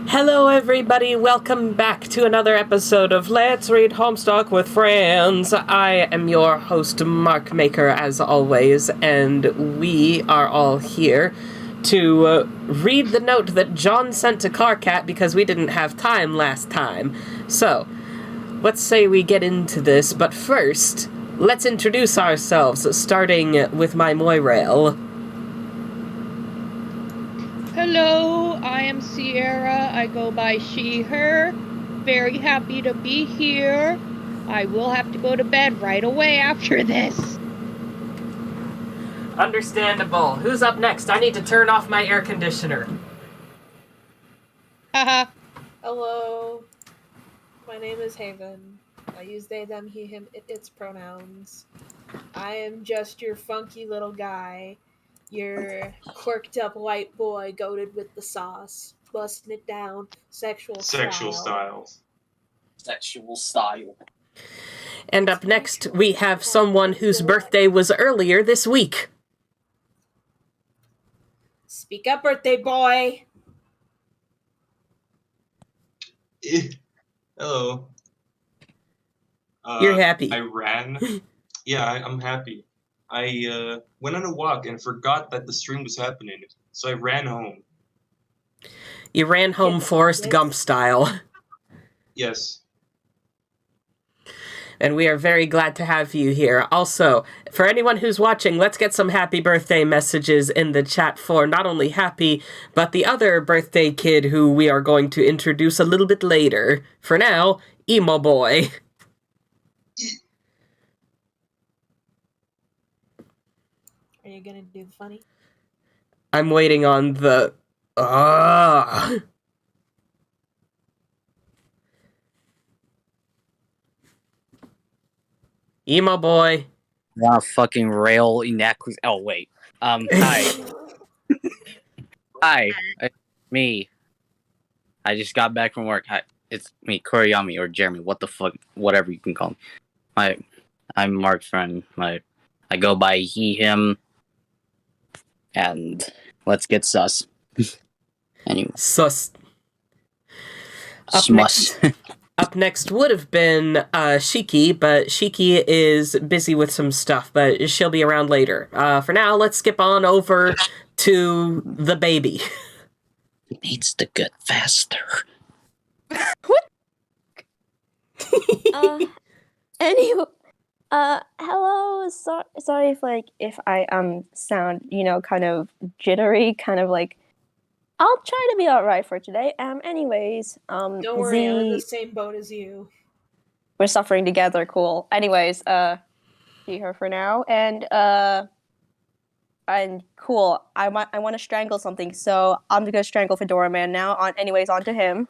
Hello everybody, welcome back to another episode of Let's Read Homestuck with Friends. I am your host, Mark Maker, as always, and we are all here to read the note that John sent to Carcat because we didn't have time last time. So, let's say we get into this, but first, let's introduce ourselves, starting with my Moirail. Hello, I am Sierra. I go by she, her. Very happy to be here. I will have to go to bed right away after this. Understandable. Who's up next? I need to turn off my air conditioner. Haha. Hello, my name is Haven. I use they, them, he, him, its pronouns. I am just your funky little guy. Your quirked up white boy goated with the sauce, busting it down, sexual style. And up next, we have someone whose birthday was earlier this week. Speak up, birthday boy! Hello. You're happy. I ran. Yeah, I'm happy. I went on a walk and forgot that the stream was happening, so I ran home. You ran home Forrest Gump style. Yes. And we are very glad to have you here. Also, for anyone who's watching, let's get some happy birthday messages in the chat for not only Happy, but the other birthday kid who we are going to introduce a little bit later. For now, Emo Boy. Are you gonna do the funny? I'm waiting on the... Emo Boy. Want to fucking rail inaccuracy? Oh wait. Hi. Hi. Me. I just got back from work. Hi. It's me, Kurayami or Jeremy. What the fuck? Whatever you can call me. I'm Mark's friend. I go by he, him. And let's get sus. Anyway. Sus. Up next would have been Shikki, but Shikki is busy with some stuff, but she'll be around later. For now, let's skip on over to the baby. It needs to get faster. What? Anyway, hello. Sorry if I sound kind of jittery, kind of like. I'll try to be alright for today. Anyways, Don't worry, I'm in Zii, the same boat as you. we're suffering together. Cool. Anyways, see her for now, and cool. I want to strangle something, so I'm gonna strangle Fedora Man now. On to him.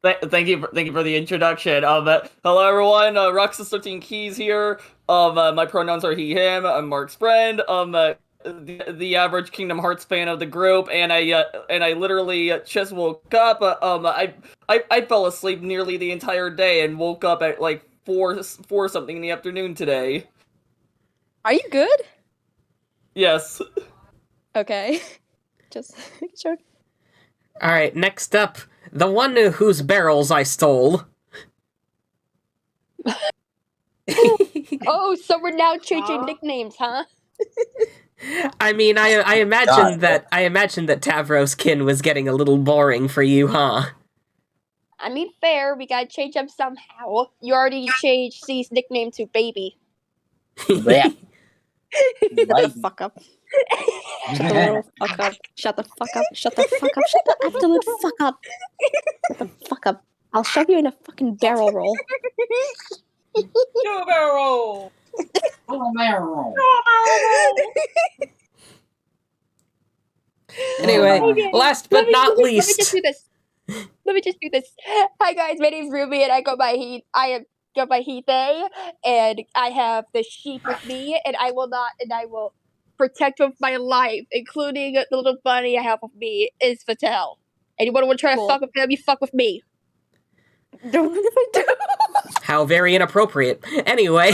Thank you for the introduction. Hello everyone. Roxas Keys here. My pronouns are he, him. I'm Mark's friend. The average Kingdom Hearts fan of the group, and I literally just woke up. I fell asleep nearly the entire day and woke up at like 4 something in the afternoon today. Are you good? Yes. Okay. Just sure. All right, next up, the one whose barrels I stole. Oh, so we're now changing nicknames, huh? I mean, I imagine that Tavros Kin was getting a little boring for you, huh? I mean, fair. We gotta change up somehow. You already changed C's nickname to Baby. Yeah. Shut the fuck up. Shut the fuck up. Shut the fuck up. Shut the fuck up. Shut the absolute fuck up. Shut the fuck up. I'll shove you in a fucking barrel roll. Do a barrel! Anyway, Okay. last but not least. Let me just do this. Hi guys, my name's Ruby and I go by Heath. Go by Heath A, and I have the sheep with me, and I will protect with my life, including the little bunny I have with me, is Fatel. Anyone want to try to fuck with him, you fuck with me. Don't know if I do. How very inappropriate. Anyway,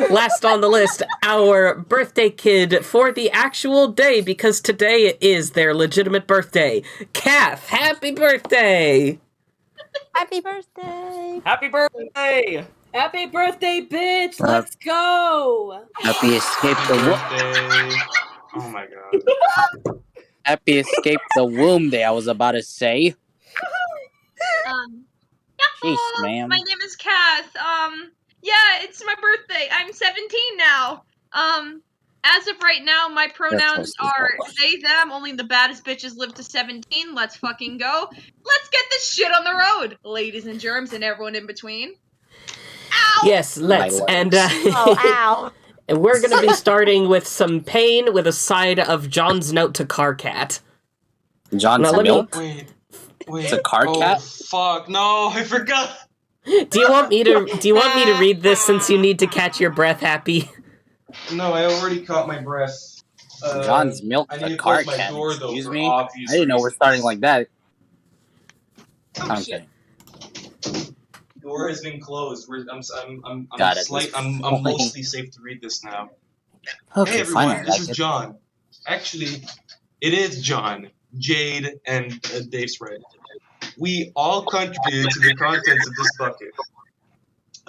last on the list, our birthday kid for the actual day, because today is their legitimate birthday. Cath, happy birthday! Happy birthday! Happy birthday! Happy birthday, bitch! Let's go! Happy escape the Birthday. Oh my god. happy escape the womb day. I was about to say. Jeez, Yahoo! ma'am. My name is Cath. Yeah, it's my birthday. I'm 17 now. As of right now, my pronouns are they, them. Only the baddest bitches live to 17. Let's fucking go. Let's get this shit on the road, ladies and germs and everyone in between. Ow! Yes, let's. And Ow. and we're gonna be starting with some pain with a side of John's note to Carcat. John's Now, let me- milk. Wait. It's a car cat? Fuck! No, I forgot. Do you want me to read this since you need to catch your breath, Happy? No, I already caught my breath. John's milk, I a need to car close my cat. door, though, Excuse for me? obvious I didn't know we're reasons. starting like that. Oh, I'm shit. kidding. Door has been closed. I'm Got it. I'm mostly safe to read this now. Okay, Hey everyone, fine. this is John. Actually, it is John, Jade, and Dave Sprite. We all contributed to the contents of this bucket.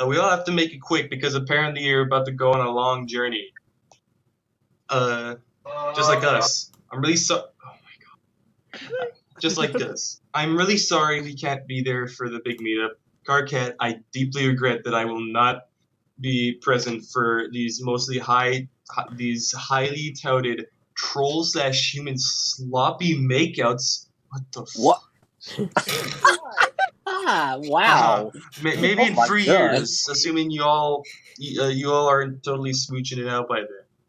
We all have to make it quick because apparently you're about to go on a long journey. Just like us. I'm really Oh my god. Just like us. I'm really sorry we can't be there for the big meetup. Carcat, I deeply regret that I will not be present for these these highly touted troll/human sloppy makeouts. What the What? Wow. Maybe Oh in my 3 God. years, assuming you all aren't totally smooching it out by then.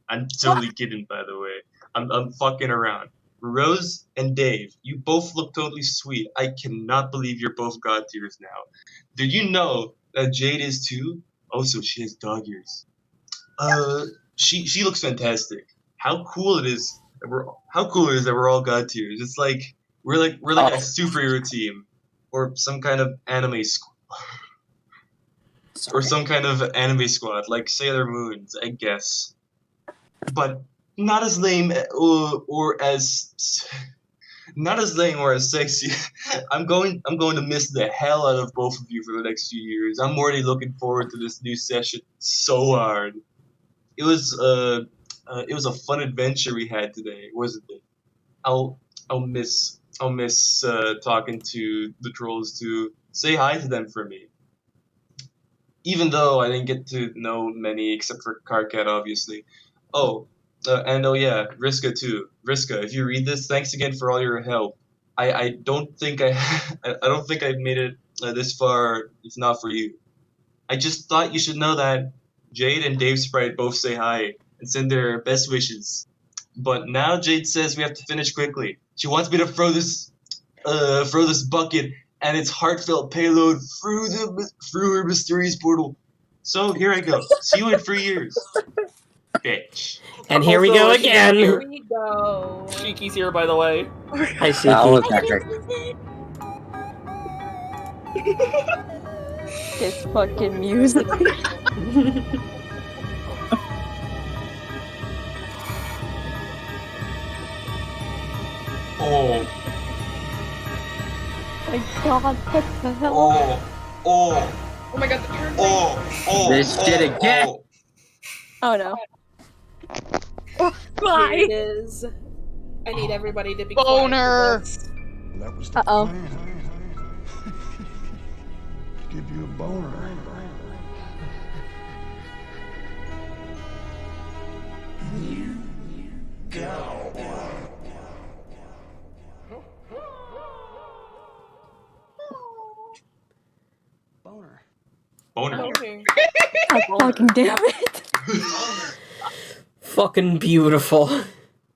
I'm totally kidding, by the way. I'm fucking around. Rose and Dave, you both look totally sweet. I cannot believe you're both god tiers now. Did you know that Jade is too? Also, she has dog ears. She looks fantastic. How cool it is that we're all god tiers. It's like we're like a superhero team, or some kind of anime squad, or some kind of anime squad like Sailor Moon's, I guess. But not as lame or as sexy. I'm going to miss the hell out of both of you for the next few years. I'm already looking forward to this new session so hard. It was a fun adventure we had today, wasn't it? I'll miss talking to the trolls too. Say hi to them for me. Even though I didn't get to know many except for Carcat, obviously. And Vriska too. Vriska, if you read this, thanks again for all your help. I don't think I made it this far if not for you. I just thought you should know that Jade and Dave Sprite both say hi and send their best wishes. But now Jade says we have to finish quickly. She wants me to throw this bucket and its heartfelt payload through her mysterious portal. So here I go. See you in 3 years. Bitch. And here we go again. Here we go. Shikki's here, by the way. Hi, That Shikki. was epic. This fucking music. Oh. My god, what the hell? Oh. Oh my god, the turn. Oh. This shit again. Oh no. Here Bye. it is. I need everybody to be Boner. quiet for this. That was the Uh-oh. plan. Give you a boner. Boner. Boner. Boner. God fucking damn it. Fucking beautiful.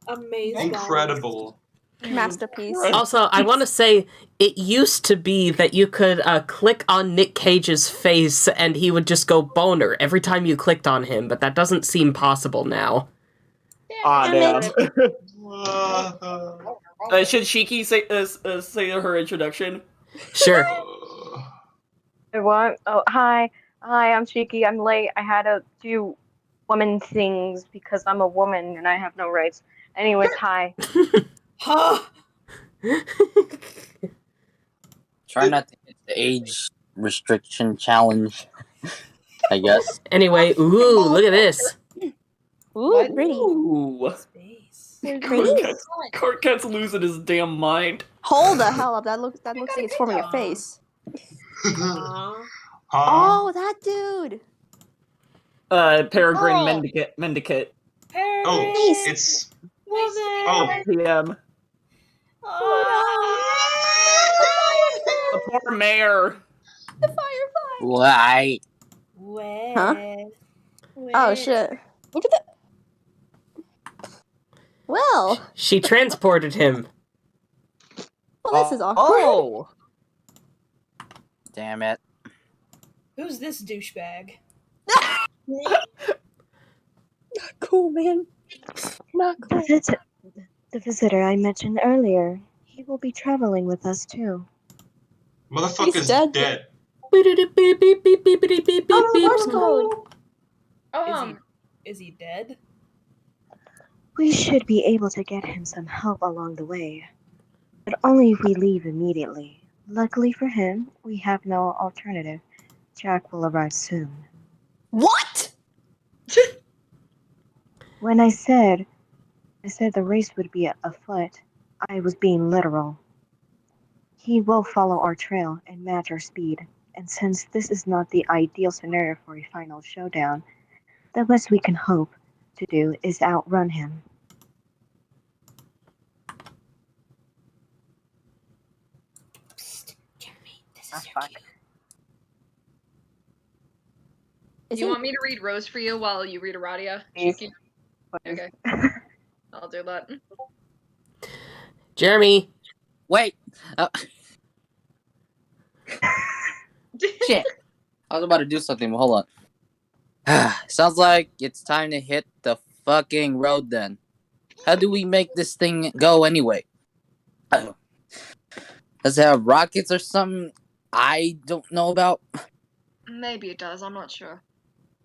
Amazing. Incredible. Masterpiece. Also, I want to say, it used to be that you could click on Nick Cage's face and he would just go boner every time you clicked on him, but that doesn't seem possible now. Ah, Damn damn. Should Shikki say her introduction? Sure. What? Oh, hi. Hi, I'm Shikki. I'm late. I had to do woman things because I'm a woman and I have no rights. Anyways, hi. Huh? Try not to hit the age restriction challenge, I guess. Anyway, ooh, look at this. Ooh, What? pretty. Ooh. Space. Pretty. Cat's losing his damn mind. Hold the hell up. That looks like it's forming a face. Aw. Oh, that dude. Peregrine Oh. Mendicate. Paris. Oh, it's Woman. oh. PM. The poor mayor. The firefly. Why? Where? Huh? Oh shit. Look at that. Well, She transported him. well, this is awkward. Oh. Damn it. Who's this douchebag? Not cool, man. Not cool. The visitor I mentioned earlier. He will be traveling with us too. Motherfucker's He's dead. dead. Oh, Morse code. Is he dead? We should be able to get him some help along the way. But only if we leave immediately. Luckily for him, we have no alternative. Jack will arrive soon. What? When I said the race would be afoot, I was being literal. He will follow our trail and match our speed. And since this is not the ideal scenario for a final showdown, the best we can hope to do is outrun him. Psst, Jeremy, this Ah, is your fuck. cue. Do you want me to read Rose for you while you read Aradia? Please. Shikki? Okay. I'll do that. Jeremy. Wait. Shit. I was about to do something, but hold on. Sounds like it's time to hit the fucking road then. How do we make this thing go anyway? Does it have rockets or something I don't know about? Maybe it does, I'm not sure.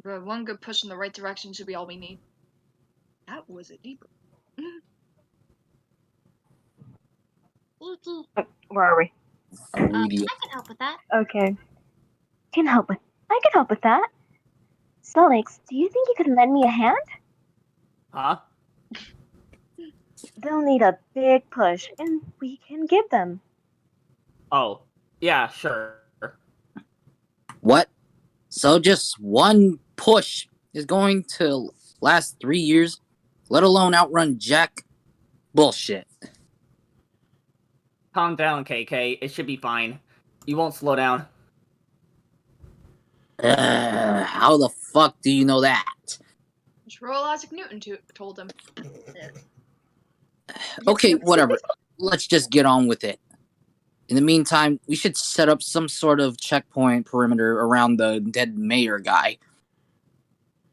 But one good push in the right direction should be all we need. That was a deeper. Where are we? Aradia. I can help with that. Okay. I can help with that. Solix, do you think you could lend me a hand? Huh? They'll need a big push, and we can give them. Oh. Yeah, sure. What? So just one push is going to last 3 years, let alone outrun Jack? Bullshit. Calm down, KK. It should be fine. You won't slow down. How the fuck do you know that? Just roll Isaac Newton told him. Okay, whatever. Let's just get on with it. In the meantime, we should set up some sort of checkpoint perimeter around the dead mayor guy.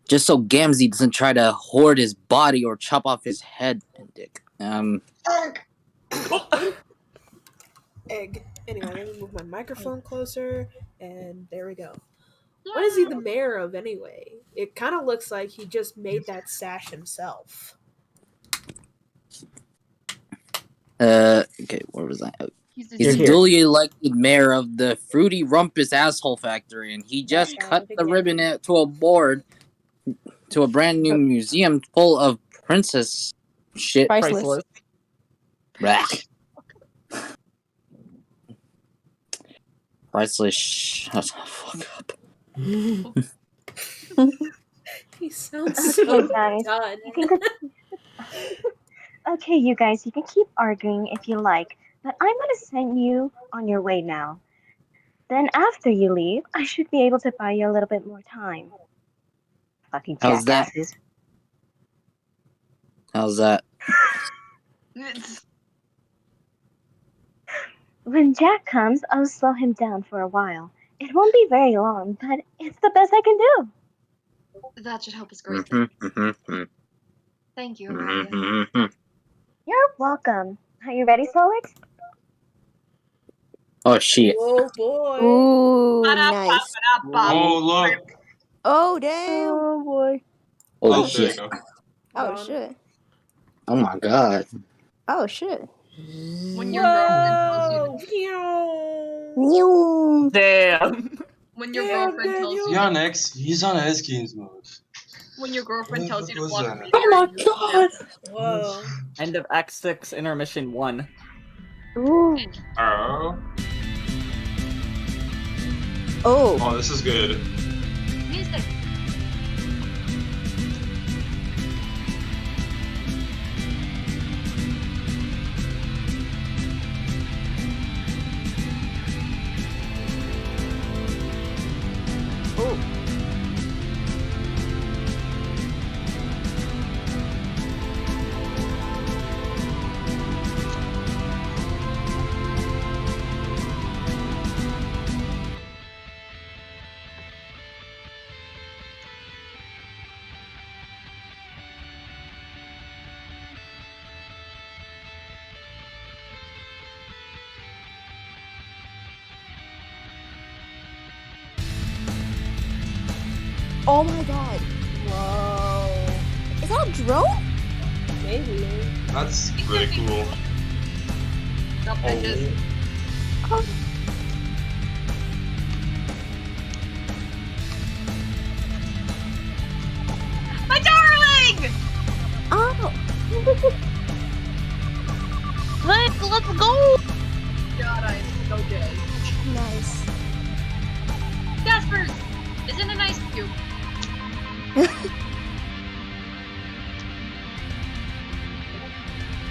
Just so Gamzee doesn't try to hoard his body or chop off his head and dick. Egg. Anyway, let me move my microphone closer, and there we go. What is he the mayor of anyway? It kind of looks like he just made that sash himself. Okay, where was I? He's a here. duly elected mayor of the Fruity Rumpus Asshole Factory, and he just cut the ribbon to a board to a brand new museum full of princess shit. Priceless. Blech. Priceless. Shut the fuck up. He sounds so Okay, guys. done. You can Okay, you guys, you can keep arguing if you like, but I'm gonna send you on your way now. Then after you leave, I should be able to buy you a little bit more time. Fucking How's that? jackasses. How's that? When Jack comes, I'll slow him down for a while. It won't be very long, but it's the best I can do. That should help us greatly. Thank you, Aradia. You're welcome. Are you ready, Solix? Oh shit. Oh boy. Ooh, nice. Oh look. Oh, damn. Oh boy. Holy Oh, there you shit. go. Oh, Gone. shit. Oh my god. Oh, shit. When your girlfriend tells you Whoa. Meow. Damn. when your Damn, girlfriend tells Daniel. you Yannick, he's on Ice Games mode. when your girlfriend tells you to What block was the that? meteor. Oh my you just god! Whoa. End of Act 6, Intermission 1. Ooh. Oh. Oh. Oh, this is good. Music. Oh. Oh my god. Whoa. Is that a drone? Maybe. That's really cool. Nope, I just Oh. my darling! Oh. Let's go. God, I am so good. Nice. Jaspers! Isn't it nice of you?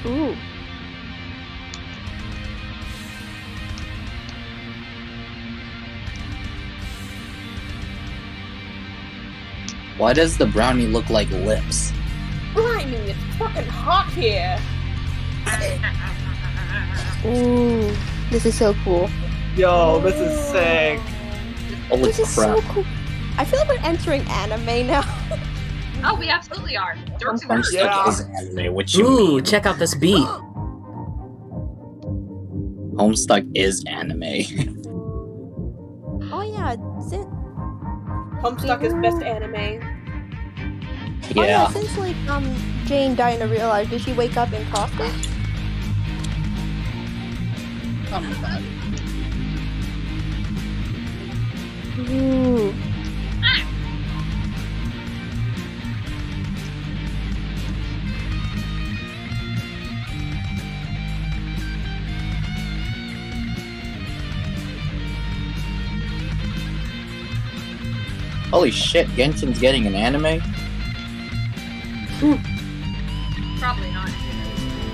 Ooh. Why does the brownie look like lips? Blimey, it's fucking hot here. Ooh. This is so cool. Yo, this is sick. Holy This is crap. so cool. I feel like we're entering anime now. Oh, we absolutely are. Dirk's a nerd. Homestuck Yeah. is anime, what you Ooh, mean? check out this beat. Homestuck is anime. Oh yeah, since, Homestuck is best anime. oh yeah, Yeah. since like Jane died in real life, did she wake up in costume? Ooh. Holy shit, Genshin's getting an anime? Probably not.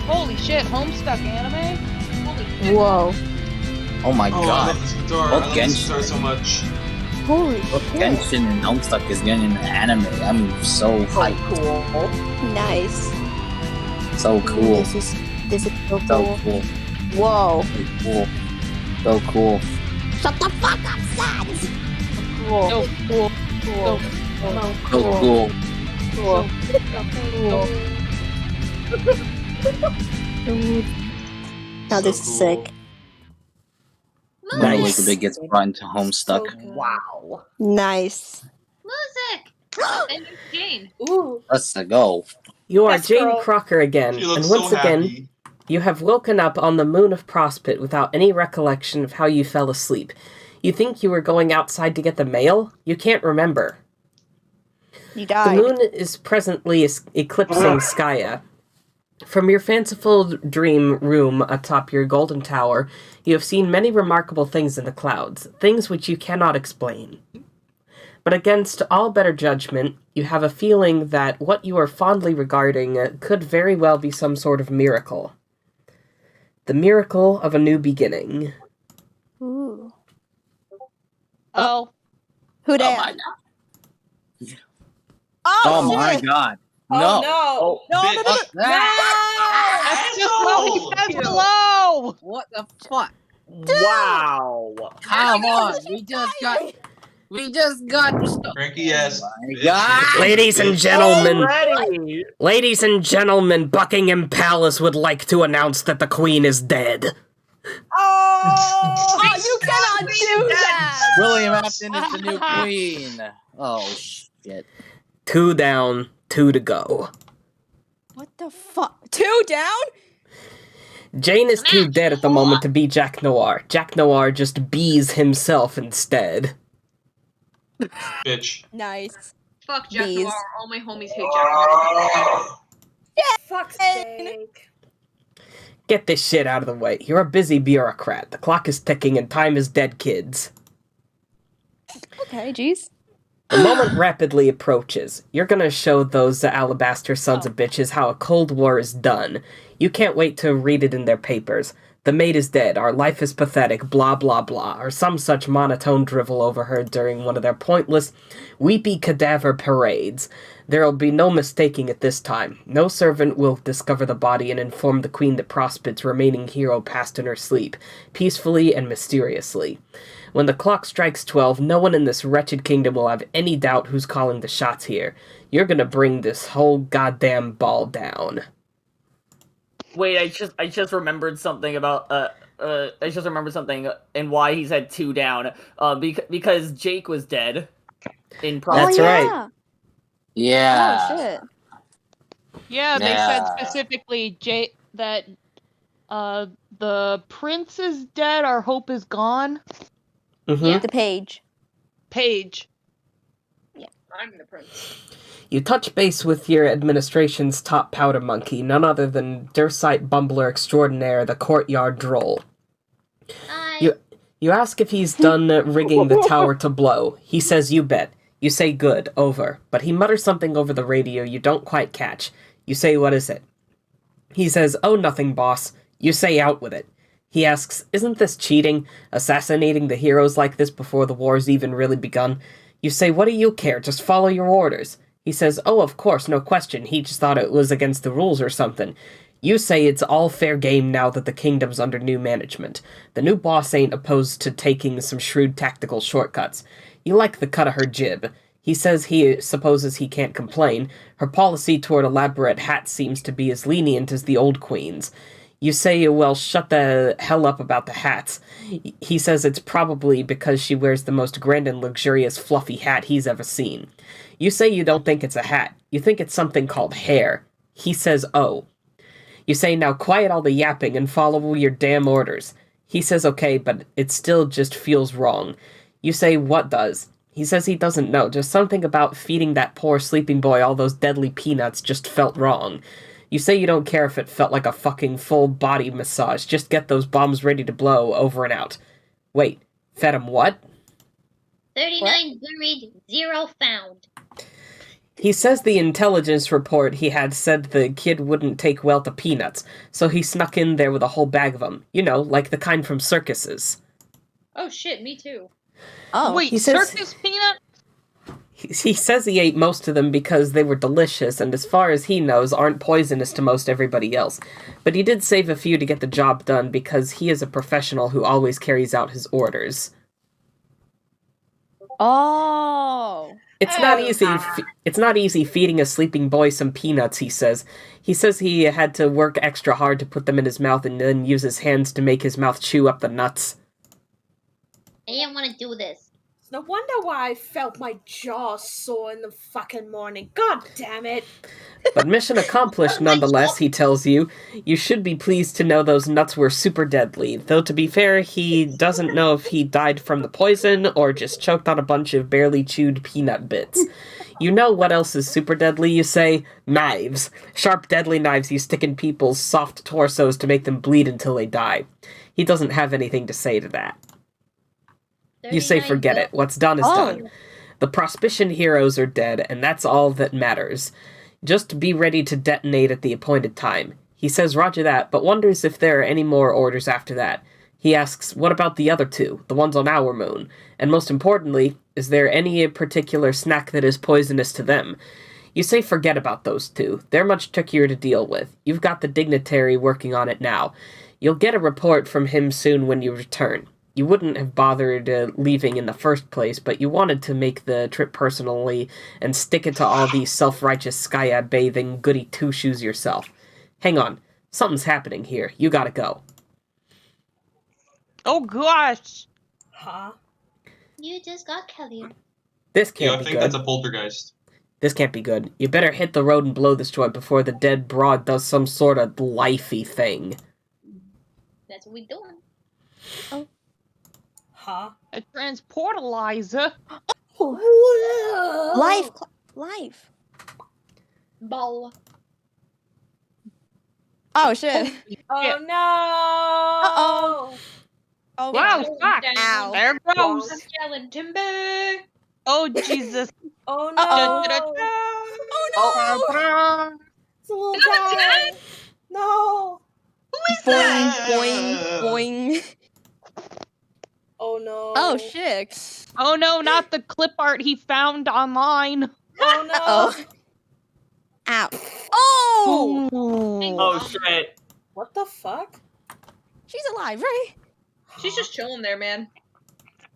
Holy shit, Homestuck anime? Holy shit. Whoa. Oh my Oh, I god. love this guitar. I Both love this Genshin. guitar so much. Holy Look, shit. Genshin and Homestuck is getting an anime. I'm so hyped. Cool. Nice. So cool. This is so So cool. cool. Whoa. So cool. So cool. Shut the fuck up, Sans! Cool. So cool. Cool. So cool. Cool. Cool. Now this is So sick. When Nice. Elizabeth gets brought into Homestuck. So good. Wow. Nice. Music! And there's Jane. Ooh. Let's go. You are Yes, Jane girl. Crocker again, She and looks once so again, happy. you have woken up on the moon of Prospit without any recollection of how you fell asleep. You think you were going outside to get the mail? You can't remember. You The died. moon is presently eclipsing Skya. From your fanciful dream room atop your golden tower, you have seen many remarkable things in the clouds, things which you cannot explain. But against all better judgment, you have a feeling that what you are fondly regarding could very well be some sort of miracle. The miracle of a new beginning. Ooh. Oh. Who Oh dat? my god. Oh, Oh my shit. god. Oh No. no. No, Bitch. no, no, Fuck that. That's just how he Asshole. says hello! What the fuck? Wow. Come on. We just got stuck. Cranky ass. Oh my bitch. god. Ladies and Bitch. gentlemen, Already. ladies and gentlemen, Buckingham Palace would like to announce that the Queen is dead. Oh Oh, you cannot do that! William Afton is the new queen. Oh, shit. 2 down, 2 to go. What the fuck? 2 down? Jane is too dead at the moment to be Jack Noir. Jack Noir just bees himself instead. Bitch. Nice. Fuck Jack Bees. Noir. All my homies hate Jack Noir. Fuck's sake. Get this shit out of the way. You're a busy bureaucrat. The clock is ticking and time is dead, kids. Okay, jeez. The moment rapidly approaches. You're gonna show those alabaster sons of bitches how a Cold War is done. You can't wait to read it in their papers. The maid is dead, our life is pathetic, blah blah blah, or some such monotone drivel overheard during one of their pointless, weepy cadaver parades. There'll be no mistaking it this time. No servant will discover the body and inform the queen that Prospit's remaining hero passed in her sleep, peacefully and mysteriously. When the clock strikes 12, no one in this wretched kingdom will have any doubt who's calling the shots here. You're gonna bring this whole goddamn ball down. Wait, I just remembered something about I just remembered something and why he said 2 down. Because Jake was dead in That's oh, right. yeah. Yeah. Oh, shit. Yeah, they Yeah. said specifically that the prince is dead, our hope is gone. Mm-hmm. The page. Page. I'm the prince. You touch base with your administration's top powder monkey, none other than Dursite Bumbler Extraordinaire, the courtyard droll. You ask if he's done rigging the tower to blow. He says you bet. You say good, over. But he mutters something over the radio you don't quite catch. You say what is it? He says, oh nothing, boss. You say out with it. He asks, isn't this cheating? Assassinating the heroes like this before the war's even really begun? You say, what do you care? Just follow your orders. He says, oh, of course, no question. He just thought it was against the rules or something. You say it's all fair game now that the kingdom's under new management. The new boss ain't opposed to taking some shrewd tactical shortcuts. You like the cut of her jib. He says he supposes he can't complain. Her policy toward elaborate hats seems to be as lenient as the old queen's. You say, well, shut the hell up about the hats. He says it's probably because she wears the most grand and luxurious fluffy hat he's ever seen. You say you don't think it's a hat. You think it's something called hair. He says, oh. You say, now quiet all the yapping and follow your damn orders. He says, okay, but it still just feels wrong. You say, what does? He says he doesn't know, just something about feeding that poor sleeping boy all those deadly peanuts just felt wrong. You say you don't care if it felt like a fucking full body massage, just get those bombs ready to blow, over and out. Wait, fed him what? 39 buried, 0 found. He says the intelligence report he had said the kid wouldn't take well to peanuts, so he snuck in there with a whole bag of them. You know, like the kind from circuses. Oh shit, me too. Oh. Wait, he says- circus peanut? He says he ate most of them because they were delicious and as far as he knows aren't poisonous to most everybody else. But he did save a few to get the job done because he is a professional who always carries out his orders. Oh. It's not easy feeding a sleeping boy some peanuts, he says. He says he had to work extra hard to put them in his mouth and then use his hands to make his mouth chew up the nuts. I didn't want to do this. No wonder why I felt my jaw sore in the fucking morning. God damn it. But mission accomplished nonetheless, he tells you. You should be pleased to know those nuts were super deadly. Though to be fair, he doesn't know if he died from the poison or just choked on a bunch of barely chewed peanut bits. You know what else is super deadly, you say? Knives. Sharp, deadly knives you stick in people's soft torsos to make them bleed until they die. He doesn't have anything to say to that. You say forget it. What's done is done. The Prospician heroes are dead, and that's all that matters. Just be ready to detonate at the appointed time. He says roger that, but wonders if there are any more orders after that. He asks, what about the other two, the ones on our moon? And most importantly, is there any particular snack that is poisonous to them? You say forget about those two. They're much trickier to deal with. You've got the dignitary working on it now. You'll get a report from him soon when you return. You wouldn't have bothered leaving in the first place, but you wanted to make the trip personally and stick it to all these self-righteous skya-bathing goody two-shoes yourself. Hang on. Something's happening here. You gotta go. Oh gosh. Huh? You just got Kelly. This Yeah, can't I be think good. that's a poltergeist. This can't be good. You better hit the road and blow this joint before the dead broad does some sort of lifey thing. That's what we doing. Huh? A transportalizer. Life. Ball. Oh shit. Oh Yeah. no! Oh Wow, Going fuck. down. Ow. There goes. I'm yelling timber. Oh Jesus. Oh no! Oh no. It's a little Is that guy. Dad? No! Who is that? Boing, boing, boing. Oh no! Oh shit. Oh no, not the clip art he found online. Oh no! Oh. Ow. Oh! Oh shit. What the fuck? She's alive, right? She's just chilling there, man.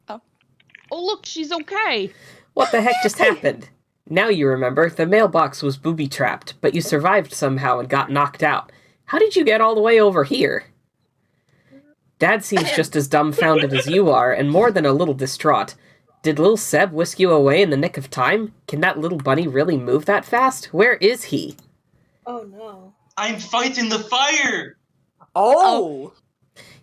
Oh look, she's okay. What the heck just happened? Now you remember, the mailbox was booby-trapped, but you survived somehow and got knocked out. How did you get all the way over here? Dad seems just as dumbfounded as you are, and more than a little distraught. Did Lil Seb whisk you away in the nick of time? Can that little bunny really move that fast? Where is he? Oh no! I'm fighting the fire! Oh!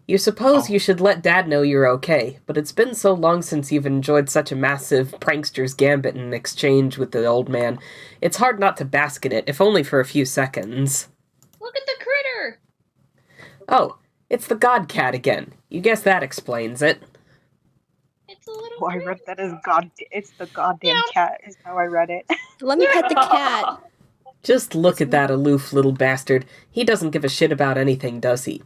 You suppose you should let Dad know you're okay, but it's been so long since you've enjoyed such a massive prankster's gambit in exchange with the old man. It's hard not to bask in it, if only for a few seconds. Look at the critter. Oh, it's the god cat again. You guess that explains it. It's a little. Oh, I read that as it's the goddamn cat, is how I read it. Let me pet the cat. Just look at that aloof little bastard. He doesn't give a shit about anything, does he?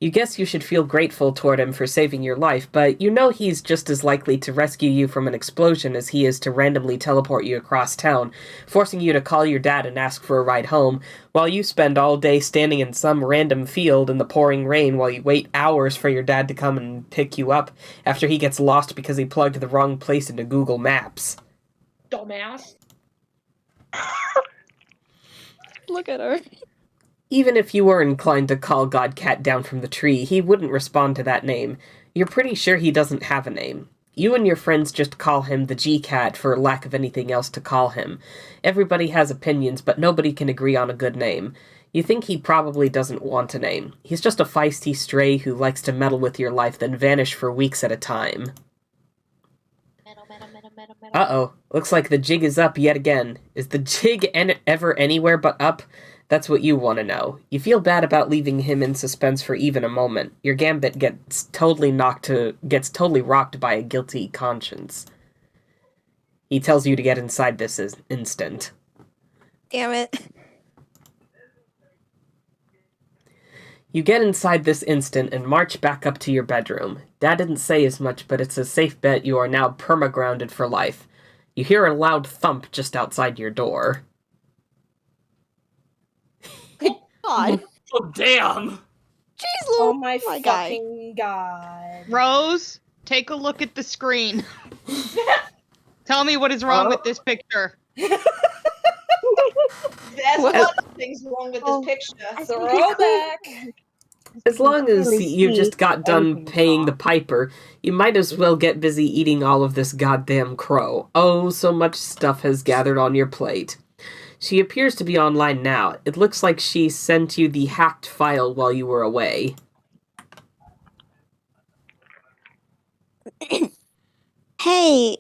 You guess you should feel grateful toward him for saving your life, but you know he's just as likely to rescue you from an explosion as he is to randomly teleport you across town, forcing you to call your dad and ask for a ride home, while you spend all day standing in some random field in the pouring rain while you wait hours for your dad to come and pick you up after he gets lost because he plugged the wrong place into Google Maps. Dumbass. Look at her. Even if you were inclined to call Godcat down from the tree, he wouldn't respond to that name. You're pretty sure he doesn't have a name. You and your friends just call him the G-Cat for lack of anything else to call him. Everybody has opinions, but nobody can agree on a good name. You think he probably doesn't want a name. He's just a feisty stray who likes to meddle with your life, then vanish for weeks at a time. Uh-oh. Looks like the jig is up yet again. Is the jig ever anywhere but up? That's what you want to know. You feel bad about leaving him in suspense for even a moment. Your gambit gets totally rocked by a guilty conscience. He tells you to get inside this instant. Damn it. You get inside this instant and march back up to your bedroom. Dad didn't say as much, but it's a safe bet you are now perma-grounded for life. You hear a loud thump just outside your door. God. Oh, damn! Jeez, Oh Lord. my my guy. fucking god! Rose, take a look at the screen. Tell me what is wrong with this picture. There's a lot of things wrong with this picture. Throwback. As long as Clearly you see just got done everything's paying the wrong. piper, you might as well get busy eating all of this goddamn crow. Oh, so much stuff has gathered on your plate. She appears to be online now. It looks like she sent you the hacked file while you were away. Hey,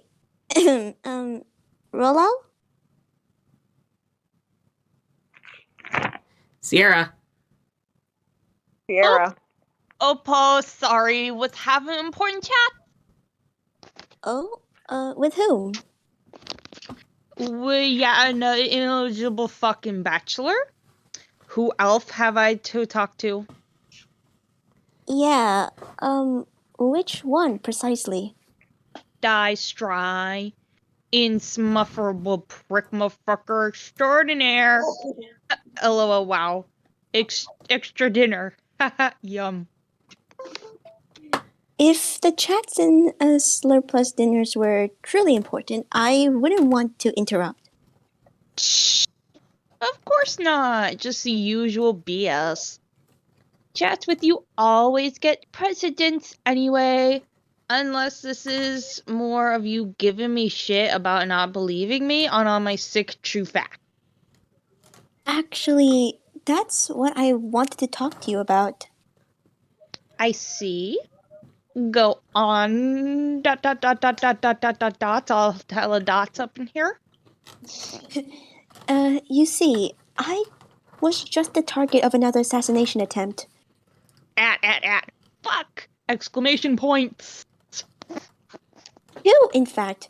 Rollo? Sierra. Sierra. Oh, Paul, sorry. Was having an important chat. Oh, with whom? Yeah, an ineligible fucking bachelor. Who else have I to talk to? Yeah, which one precisely? Die Stry. Insmufferable prick motherfucker extraordinaire. LOL, wow. Extra dinner. Haha, yum. If the chats and slur plus dinners were truly important, I wouldn't want to interrupt. Of course not. Just the usual BS. chats with you always get precedence anyway. Unless this is more of you giving me shit about not believing me on all my sick true facts. Actually, that's what I wanted to talk to you about. I see. Go on. Dot dot dot dot dot dot dot dot dots. I'll tell a dots up in here. You see, I was just the target of another assassination attempt. At. Fuck! Exclamation points. Two, in fact.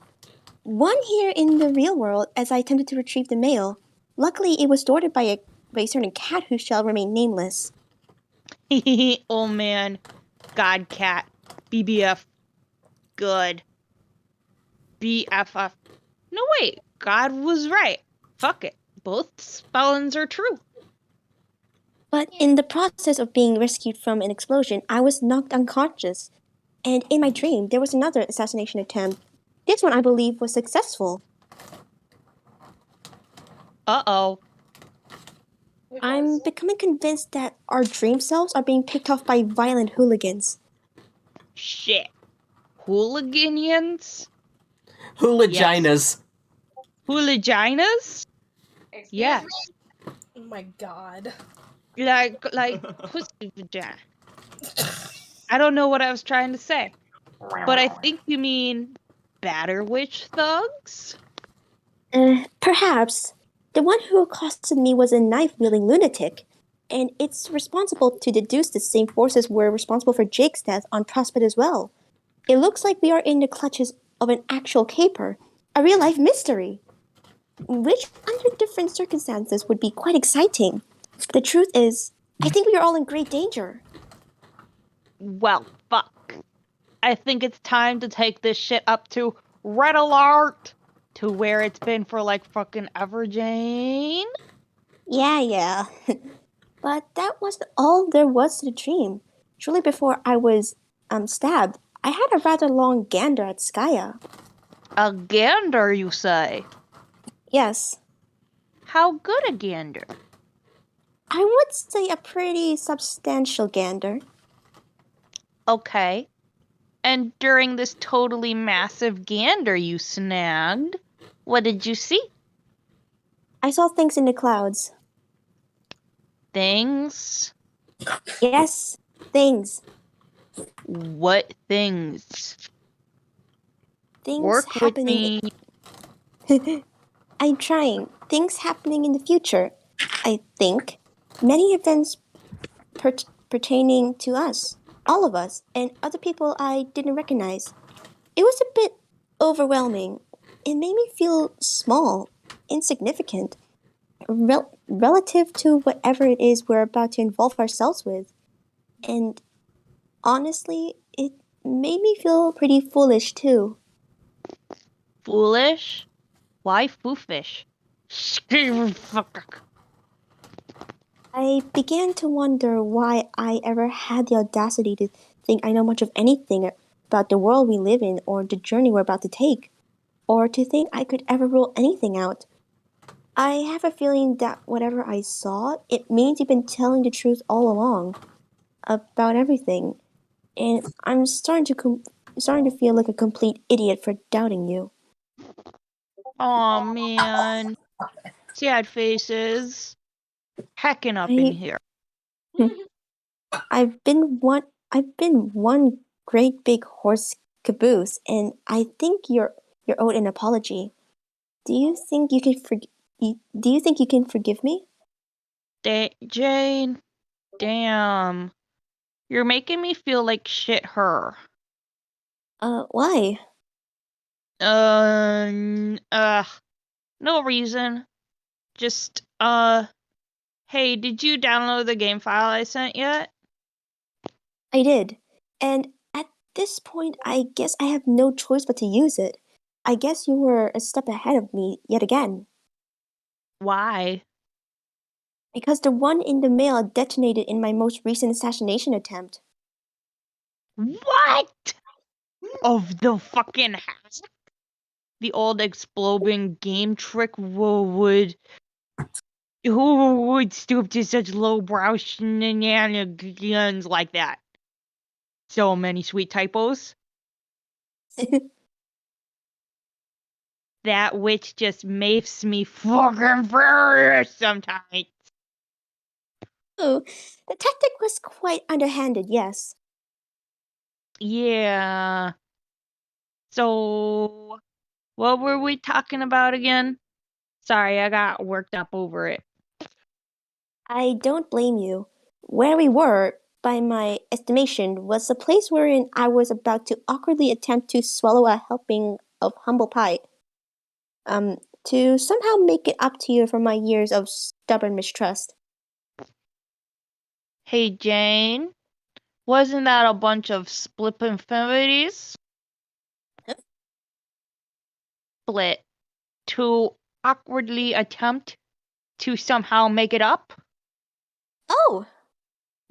One here in the real world as I attempted to retrieve the mail. Luckily, it was thwarted by a certain cat who shall remain nameless. Oh man. God cat. BBF. Good. BFF. No wait, God was right. Fuck it. Both spellings are true. But in the process of being rescued from an explosion, I was knocked unconscious. And in my dream, there was another assassination attempt. This one, I believe, was successful. Uh-oh. I'm becoming convinced that our dream selves are being picked off by violent hooligans. Shit. Hooliganians? Hooliginas. Hooliginas? Yes. Oh my god. Like pussy vagina. I don't know what I was trying to say. But I think you mean batter witch thugs? Perhaps. The one who accosted me was a knife-wielding lunatic, and it's responsible to deduce the same forces were responsible for Jake's death on Prospect as well. It looks like we are in the clutches of an actual caper, a real-life mystery, which under different circumstances would be quite exciting. The truth is, I think we are all in great danger. Well, fuck. I think it's time to take this shit up to red alert, to where it's been for like fucking ever, Jane. Yeah. But that wasn't all there was to the dream. Shortly before I was stabbed, I had a rather long gander at Skya. A gander, you say? Yes. How good a gander? I would say a pretty substantial gander. Okay. And during this totally massive gander you snagged, what did you see? I saw things in the clouds. Things? Yes, things. What things? Things Work happening. with me. I'm trying. Things happening in the future. I think. Many events pertaining to us. All of us. And other people I didn't recognize. It was a bit overwhelming. It made me feel small, insignificant, relative to whatever it is we're about to involve ourselves with. And honestly, it made me feel pretty foolish too. Foolish? Why foofish? I began to wonder why I ever had the audacity to think I know much of anything about the world we live in or the journey we're about to take, or to think I could ever rule anything out. I have a feeling that whatever I saw, it means you've been telling the truth all along about everything, and I'm starting to feel like a complete idiot for doubting you. Aw, man. Sad faces. Hacking up in here. I've been one great big horse caboose, and I think you're owed an apology. Do you think you can forgive me? Jane, damn. You're making me feel like shit her. Why? No reason. Just, hey, did you download the game file I sent yet? I did. And at this point, I guess I have no choice but to use it. I guess you were a step ahead of me yet again. Why? Because the one in the mail detonated in my most recent assassination attempt. What? Of the fucking hack? The old exploding game trick would... Who would stoop to such lowbrow shenanigans like that? So many sweet typos. That which just makes me fucking furious sometimes. Oh, the tactic was quite underhanded, yes. Yeah. So, what were we talking about again? Sorry, I got worked up over it. I don't blame you. Where we were, by my estimation, was the place wherein I was about to awkwardly attempt to swallow a helping of humble pie. To somehow make it up to you for my years of stubborn mistrust. Hey, Jane. Wasn't that a bunch of split infinities? Split. To awkwardly attempt to somehow make it up? Oh!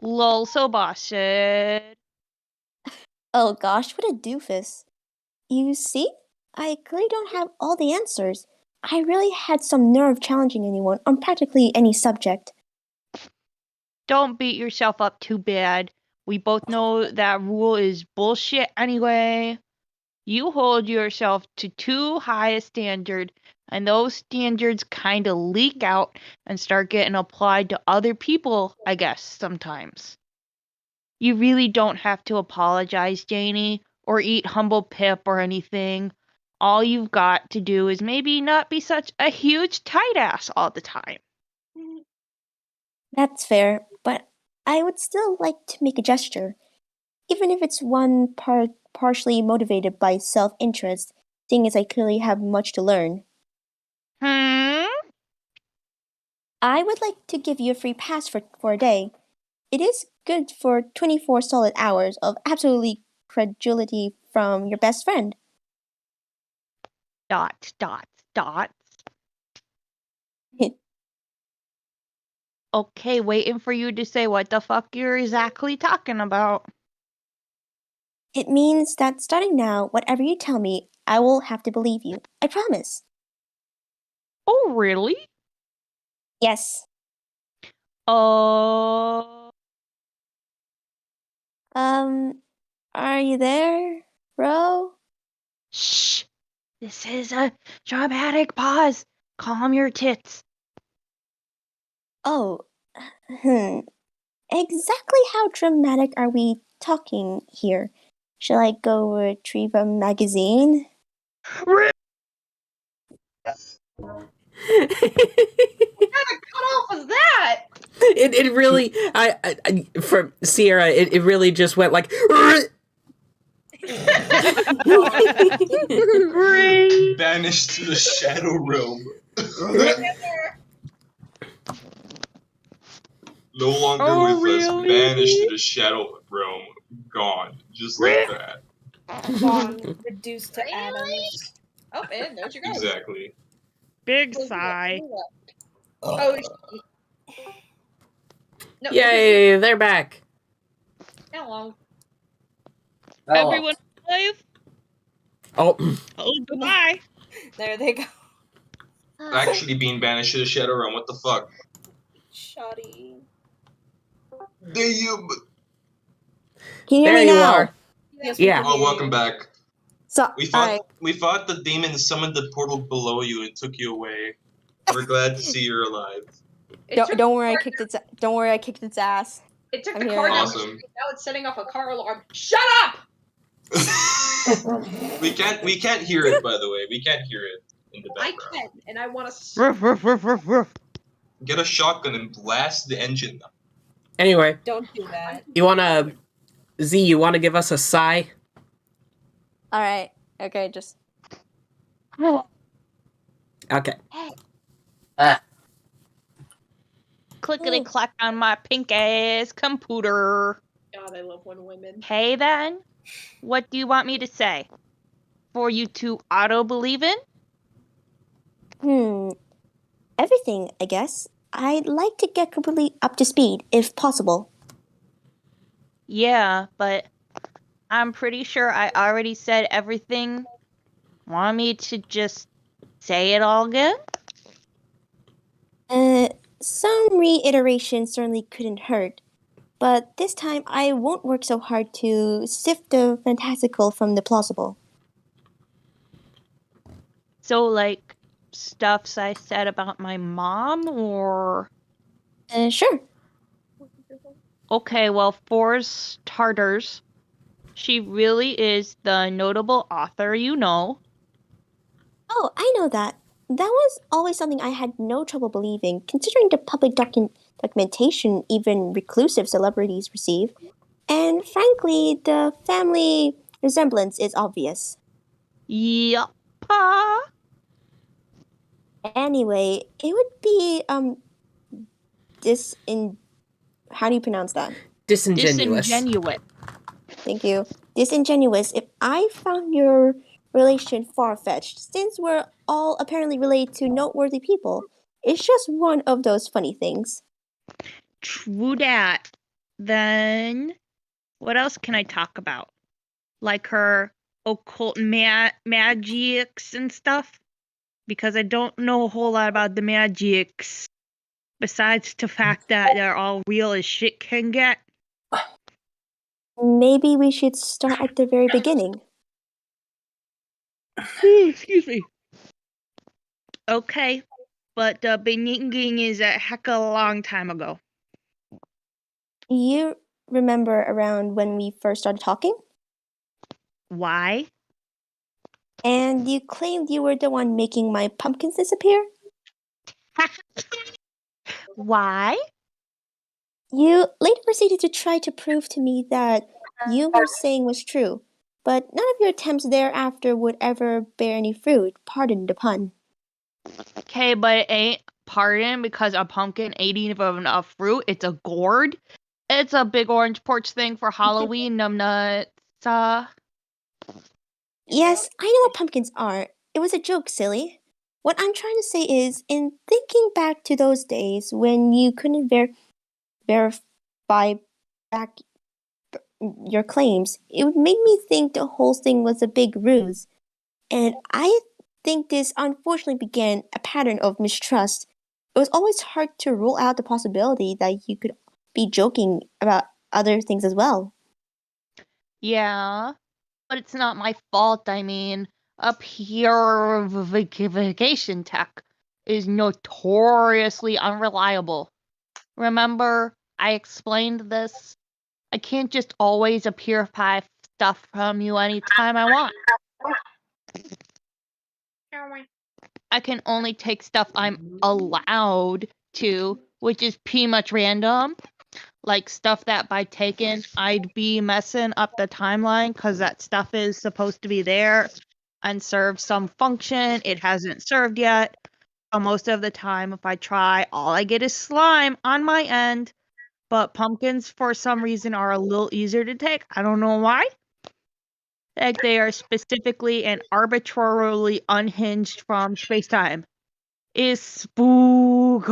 Lol, so bossed. Oh gosh, what a doofus. You see? I clearly don't have all the answers. I really had some nerve challenging anyone on practically any subject. Don't beat yourself up too bad. We both know that rule is bullshit anyway. You hold yourself to too high a standard, and those standards kind of leak out and start getting applied to other people, I guess, sometimes. You really don't have to apologize, Janie, or eat humble pip or anything. All you've got to do is maybe not be such a huge tight ass all the time. That's fair, but I would still like to make a gesture, even if it's one partially motivated by self-interest, seeing as I clearly have much to learn. Hmm? I would like to give you a free pass for a day. It is good for 24 solid hours of absolutely credulity from your best friend. Dots, dots, dots. Okay, waiting for you to say what the fuck you're exactly talking about. It means that starting now, whatever you tell me, I will have to believe you. I promise. Oh, really? Yes. Are you there, bro? Shh. This is a dramatic pause. Calm your tits. Oh, exactly how dramatic are we talking here? Shall I go retrieve a magazine? What kind of cutoff was that? It really, for Sierra, it really just went like. Banished to the shadow realm. No longer with us. Banished to the shadow realm. Gone. Just like that. Gone, reduced to atoms. Oh, and there she goes. Exactly. Big sigh. Oh, no, Yay, they're back. Hello. Everyone alive? Oh. Oh, goodbye. There they go. Actually being banished to the shadow realm. What the fuck? Shoddy. Can you hear There me you now? are. Yes, Yeah. Oh, welcome back. So, We fought the demon summoned the portal below you and took you away. We're glad to see you're alive. Don't worry, I kicked its. Don't worry, I kicked its ass. It took I'm the here car now. down the Awesome. street. Now it's setting off a car alarm. Shut up! We can't hear it, by the way. We can't hear it in the I background. can, and I want to. Ruff, ruff, ruff, ruff, ruff. Get a shotgun and blast the engine. Anyway, Don't do that. you wanna, Zii, you wanna give us a sigh? Alright. Okay, just. Okay. Clickety clack on my pink ass computer. God, I love when women. Okay then. What do you want me to say? For you to auto believe in? Everything, I guess. I'd like to get completely up to speed, if possible. Yeah, but I'm pretty sure I already said everything. Want me to just say it all again? some reiteration certainly couldn't hurt. But this time I won't work so hard to sift the fantastical from the plausible. So, like, stuffs I said about my mom, or? Sure. Okay, well, for starters, she really is the notable author you know. Oh, I know that. That was always something I had no trouble believing, considering the public documentation even reclusive celebrities receive. And frankly, the family resemblance is obvious. Yup. Anyway, it would be, how do you pronounce that? Disingenuous. Disingenuous. Thank you. Disingenuous if I found your relation far-fetched, since we're all apparently related to noteworthy people. It's just one of those funny things. True that. Then, what else can I talk about? Like her occult magics and stuff? Because I don't know a whole lot about the magics, besides the fact that they're all real as shit can get. Maybe we should start at the very beginning. Excuse me. Okay, but the beginning is a heck of a long time ago. You remember around when we first started talking? Why? And you claimed you were the one making my pumpkins disappear? Why? You later proceeded to try to prove to me that you were saying was true, but none of your attempts thereafter would ever bear any fruit, pardon the pun. Okay, but it ain't pardon because a pumpkin ain't even a fruit. It's a gourd. It's a big orange porch thing for Halloween, numbnuts. Yes, I know what pumpkins are. It was a joke, silly. What I'm trying to say is, in thinking back to those days when you couldn't verify back your claims, it made me think the whole thing was a big ruse. And I think this unfortunately began a pattern of mistrust. It was always hard to rule out the possibility that you could be joking about other things as well. Yeah, but it's not my fault. I mean, a purification tech is notoriously unreliable. Remember, I explained this? I can't just always purify stuff from you anytime I want. I can only take stuff I'm allowed to, which is pretty much random. Like stuff that by taking, I'd be messing up the timeline because that stuff is supposed to be there and serve some function it hasn't served yet. So most of the time, if I try, all I get is slime on my end. But pumpkins, for some reason, are a little easier to take. I don't know why. Like they are specifically and arbitrarily unhinged from space-time. Is spooky.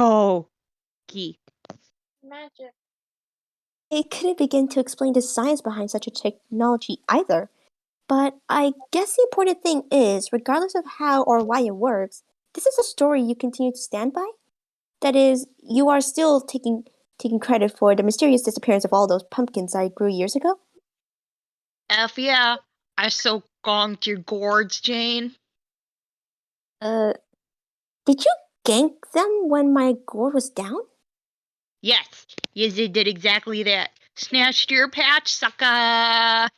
Magic. I couldn't begin to explain the science behind such a technology either. But I guess the important thing is, regardless of how or why it works, this is a story you continue to stand by? That is, you are still taking credit for the mysterious disappearance of all those pumpkins I grew years ago? F yeah, I so gonked your gourds, Jane. Did you gank them when my gourd was down? Yes, yes, it did exactly that. Snatched your patch, sucker.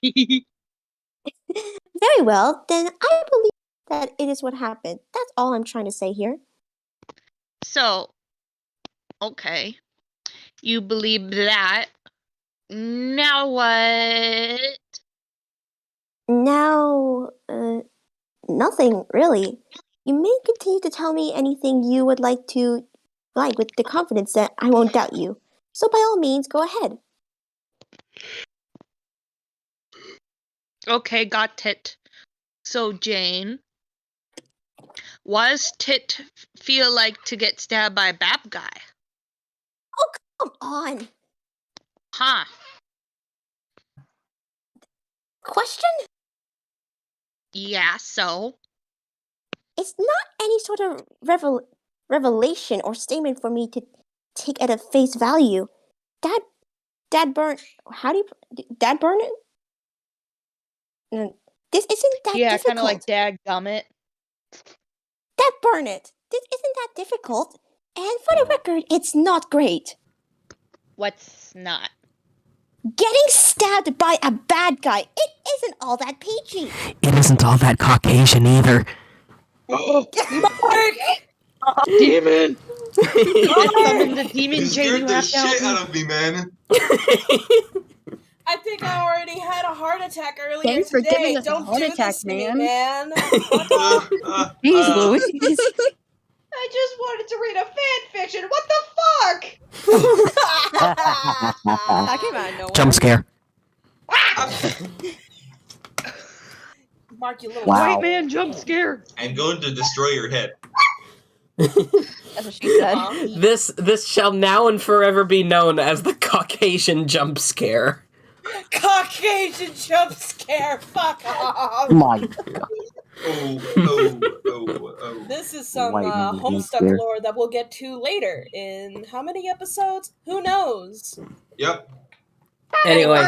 Very well, then I believe that it is what happened. That's all I'm trying to say here. So, okay, you believe that. Now what? Now, nothing really. You may continue to tell me anything you would like with the confidence that I won't doubt you. So by all means, go ahead. Okay, got it. So, Jane, what does tit feel like to get stabbed by a bad guy? Oh, come on. Huh. Question? Yeah, so? It's not any sort of revelation or statement for me to take it at face value. Dad burn. How do you? Dad burn it? This isn't that Yeah, difficult. kind of like Dad gummit. Dad burn it. This isn't that difficult. And for the record, it's not great. What's not? Getting stabbed by a bad guy. It isn't all that peachy. It isn't all that Caucasian either. Demon! I summoned the demon, You Jade. scared You the have to help shit me. out of me, man. I think I already had a heart attack earlier Thanks for today. giving us a Don't heart do attack, this to me, man. man. Fuck off. Jeez Louise. I just wanted to read a fan fiction. What the fuck? That came out of nowhere. Jump scare. Mark, you little White man jump scare. I'm going to destroy your head. That's what she said. This shall now and forever be known as the Caucasian jump scare. Caucasian jump scare. Fuck off. My God. Oh. This is some White man jump Homestuck scare. lore that we'll get to later. In how many episodes? Who knows? Yep. Anyway,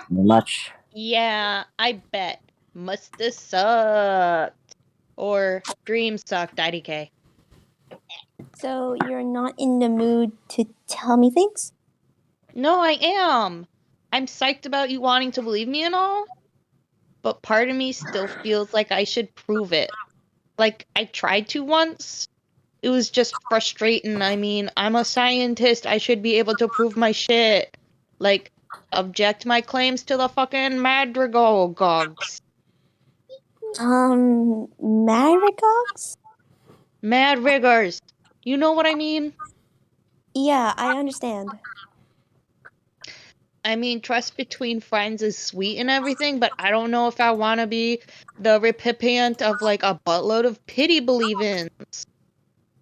Much. Yeah, I bet. Musta sucked. Or dream sucked, IDK. So you're not in the mood to tell me things? No, I am. I'm psyched about you wanting to believe me and all. But part of me still feels like I should prove it. Like, I tried to once. It was just frustrating. I mean, I'm a scientist. I should be able to prove my shit. Like, object my claims to the fucking madrigogs. Marigogs? Mad riggers. You know what I mean? Yeah, I understand. I mean, trust between friends is sweet and everything, but I don't know if I want to be the recipient of, like, a buttload of pity believings.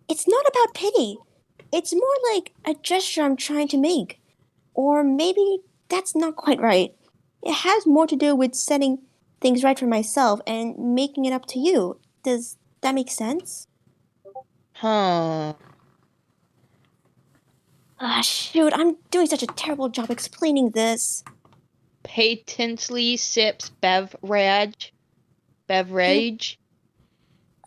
It's not about pity. It's more like a gesture I'm trying to make. Or maybe that's not quite right. It has more to do with setting things right for myself and making it up to you. Does that make sense? Huh. Ah, shoot, I'm doing such a terrible job explaining this. Patently sips beverage. Beverage?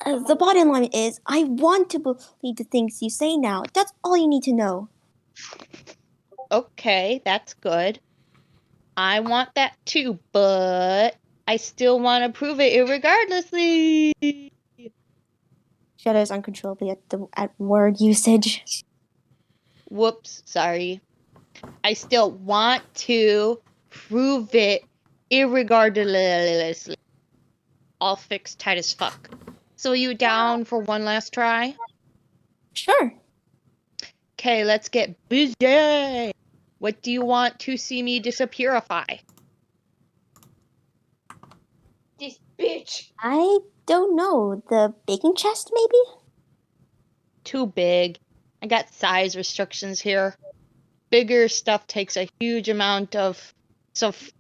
The bottom line is, I want to believe the things you say now. That's all you need to know. Okay, that's good. I want that too, but I still want to prove it irregardlessly. Shudders uncontrollably at word usage. Whoops, sorry. I still want to prove it irregardlessly. All fixed tight as fuck. So you down for one last try? Sure. Okay, let's get busy. What do you want to see me disappearify? This bitch. I don't know. The baking chest, maybe? Too big. I got size restrictions here. Bigger stuff takes a huge amount of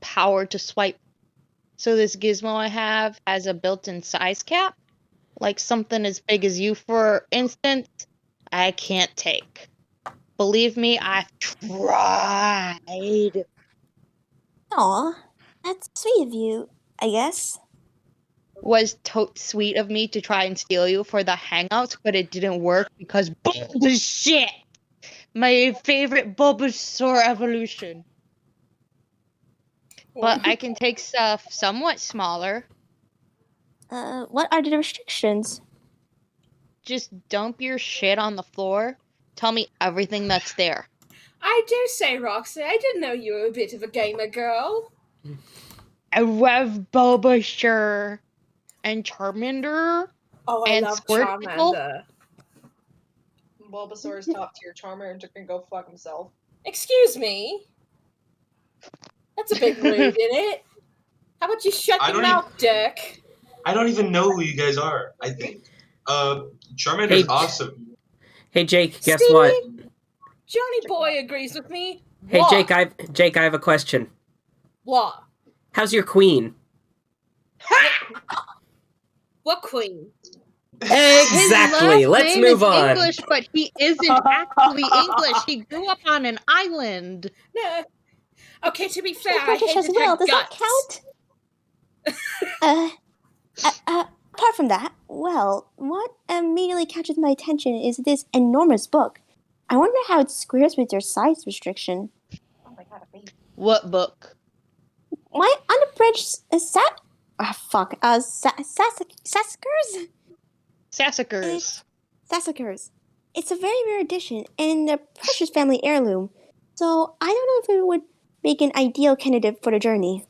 power to swipe. So this gizmo I have has a built-in size cap. Like something as big as you, for instance, I can't take. Believe me, I've tried. Aw, that's sweet of you, I guess. Was tote sweet of me to try and steal you for the hangouts, but it didn't work because bullshit. My favorite Bulbasaur evolution. But I can take stuff somewhat smaller. What are the restrictions? Just dump your shit on the floor. Tell me everything that's there. I do say, Roxy, I didn't know you were a bit of a gamer girl. I love Bulbasaur and Charmander. Oh, I And love Squirtle? Charmander. Bulbasaur's top tier Charmander can go fuck himself. Excuse me? That's a bit rude, isn't it? How about you shut I your don't mouth, Dirk? I don't even know who you guys are, I think. Charmander's Hey, awesome. Hey Jake, guess See? what? Johnny Boy agrees with me. Hey What? Jake, I have a question. What? How's your queen? What queen? Exactly. His last Let's name move is on. English, but he isn't actually English. He grew up on an island. No. Okay, to be fair, I British as hated well. her Does that guts. count? Apart from that, well, what immediately catches my attention is this enormous book. I wonder how it squares with your size restriction. Oh my god, a baby. What book? My unabridged Sassacres? Sassacres. Sassacres. It's a very rare edition and a precious family heirloom, so I don't know if it would make an ideal candidate for the journey.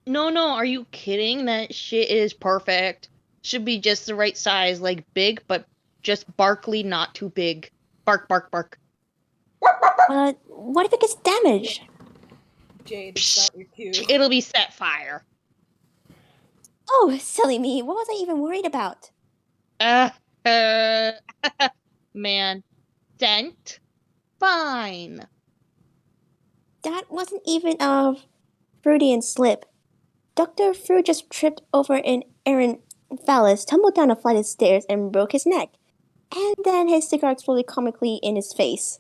No, are you kidding? That shit is perfect. Should be just the right size, like big, but just barkly, not too big. Bark, bark, bark. But what if it gets damaged? Jade, is that your cue? It'll be set fire. Oh, silly me. What was I even worried about? Man. Dent? Fine. That wasn't even a Freudian slip. Dr. Freud just tripped over an errant phallus, tumbled down a flight of stairs, and broke his neck. And then his cigar exploded comically in his face.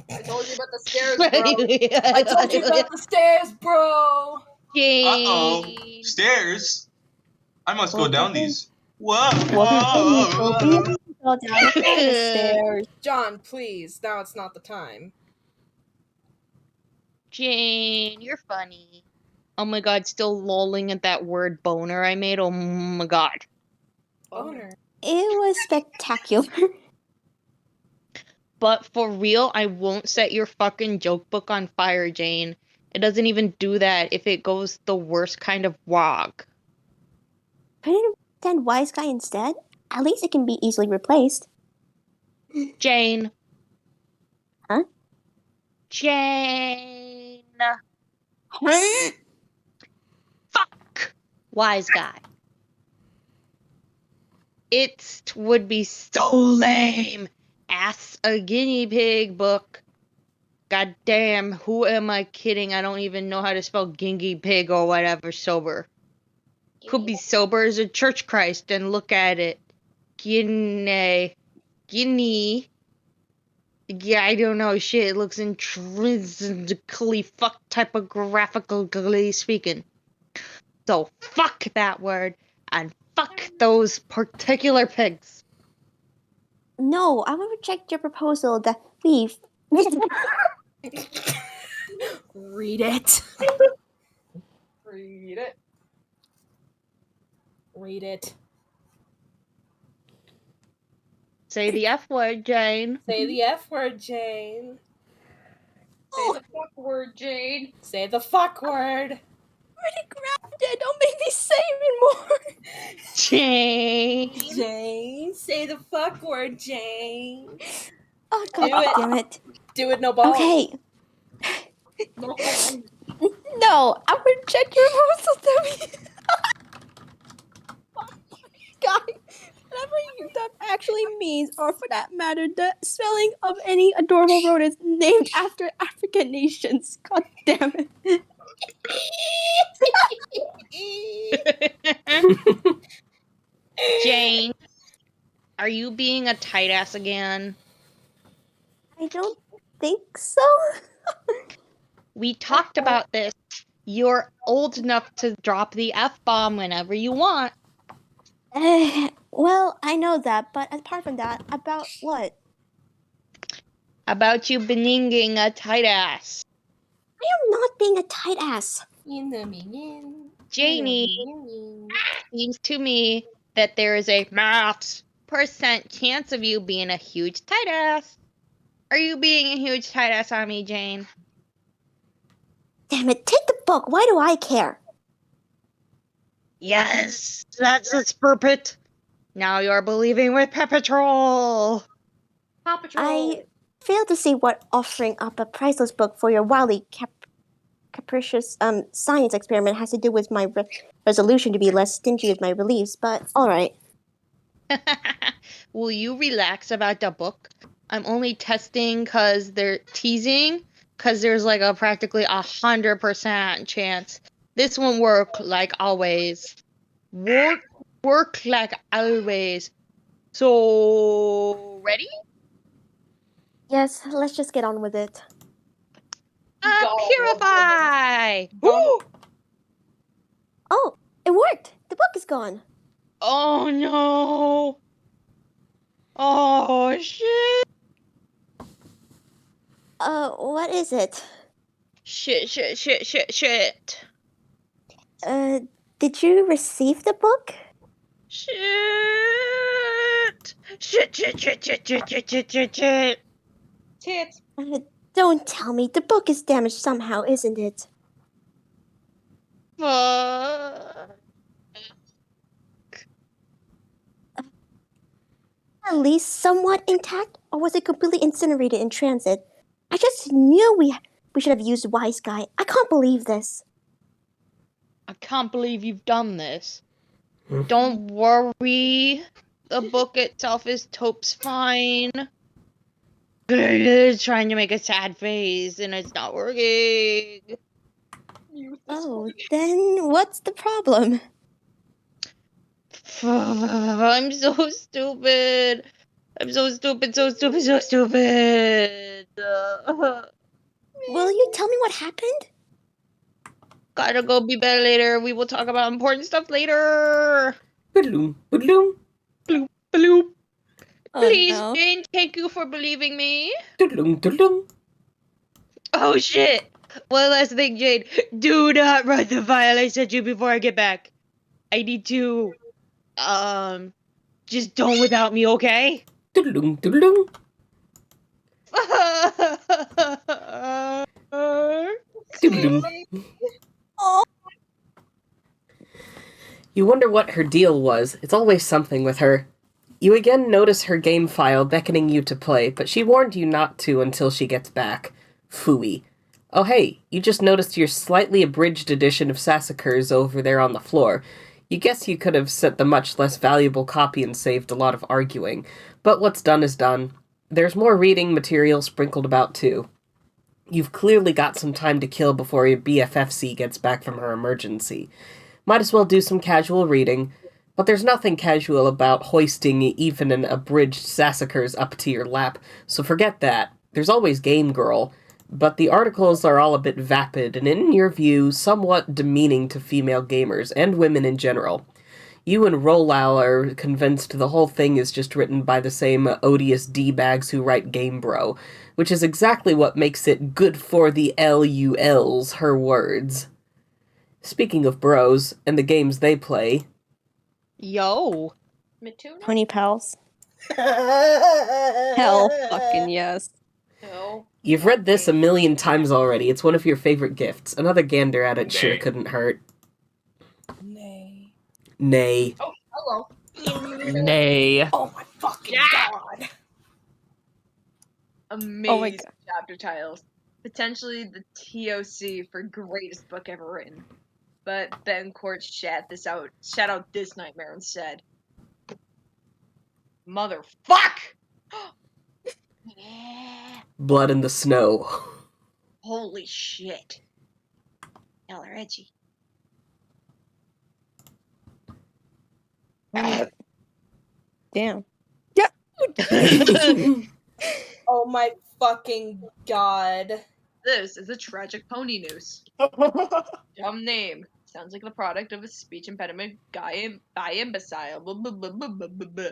I told you about the stairs, bro. I told you about the stairs, bro. Uh-oh. Jade. Stairs? I must go down these. Whoa. Go down the stairs. John, please. Now it's not the time. Jane, you're funny. Oh my god, still lolling at that word boner I made. Oh my god. Boner. It was spectacular. But for real, I won't set your fucking joke book on fire, Jane. It doesn't even do that if it goes the worst kind of wrong. Couldn't send Wise Guy instead? At least it can be easily replaced. Jane. Huh? Jane. Huh? Fuck. Wise guy. It would be so lame. Ass a guinea pig book. God damn, who am I kidding? I don't even know how to spell guinea pig or whatever sober. Could be sober as a church Christ and look at it. Guinea. Yeah, I don't know shit. It looks intrinsically fuck typographically speaking. So fuck that word and fuck those particular pigs. No, I will reject your proposal that we... Read it. Read it. Read it. Say the F word, Jane. Say the F word, Jane. Say the fuck word, Jade. Say the fuck word. already grabbed it. Don't make me say it anymore. Jane. Jane. Say the fuck word, Jane. Oh, God damn it. Do it, no balls. Okay. No. No, I would check your proposal, Debbie. Oh my God. Whatever that actually means, or for that matter, the spelling of any adorable rodents named after African nations. God damn it. Jane, are you being a tight ass again? I don't think so. We talked about this. You're old enough to drop the F-bomb whenever you want. Well, I know that, but apart from that, about what? About you being a tight ass. I am not being a tight ass. Janie, seems to me that there is a maths % chance of you being a huge tight ass. Are you being a huge tight ass on me, Jane? Damn it, take the book. Why do I care? Yes, that's a spurpit. Now you're believing with Paw Patrol. Paw Patrol. I fail to see what offering up a priceless book for your wildly capricious science experiment has to do with my resolution to be less stingy with my reliefs, but alright. Will you relax about the book? I'm only testing because they're teasing, because there's like a practically 100% chance this won't work like always. Work Work like always. So, ready? Yes, let's just get on with it. Purify! Don't- Oh, it worked! The book is gone. Oh no! Oh shit! What is it? Shit. Did you receive the book? Shit. Tits. Don't tell me. The book is damaged somehow, isn't it? Fuck. At least somewhat intact, or was it completely incinerated in transit? I just knew we should have used Wise Guy. I can't believe this. I can't believe you've done this. Don't worry. The book itself is Taupe's fine. Trying to make a sad face and it's not working. Oh, then what's the problem? I'm so stupid. So stupid. Will you tell me what happened? Gotta go be better later. We will talk about important stuff later. Ba-doom, ba-doom, Bloop, bloop. Oh, Please, no. Jane, thank you for believing me. da-doom, da-doom. Oh shit. One last thing, Jade. Do not run the file I sent you before I get back. I need to, just don't without me, okay? Da-doom, da-doom. Da-doom. You wonder what her deal was. It's always something with her. You again notice her game file beckoning you to play, but she warned you not to until she gets back. Phooey. Oh hey, you just noticed your slightly abridged edition of Sassacres over there on the floor. You guess you could have sent the much less valuable copy and saved a lot of arguing. But what's done is done. There's more reading material sprinkled about too. You've clearly got some time to kill before your BFFC gets back from her emergency. Might as well do some casual reading, but there's nothing casual about hoisting even an abridged Sassacres up to your lap, so forget that. There's always Game Girl, but the articles are all a bit vapid and, in your view, somewhat demeaning to female gamers, and women in general. You and Rolau are convinced the whole thing is just written by the same odious D-bags who write Game Bro, which is exactly what makes it good for the LULs, her words. Speaking of bros, and the games they play... Yo. Mituna? Pony pals. Hell fucking yes. No. You've read this a million times already. It's one of your favorite gifts. Another gander at it sure couldn't hurt. Nay. Nay. Oh, hello. Nay. Oh my fucking god. Amazing Oh my God. chapter titles. Potentially the TOC for greatest book ever written. But Ben Court shout out this nightmare instead. Motherfuck! Blood in the snow. Holy shit. Y'all are edgy. Damn. Oh my fucking god. This is a tragic pony noose. Dumb name. Sounds like the product of a speech impediment by imbecile. Blah, blah, blah, blah, blah, blah, blah.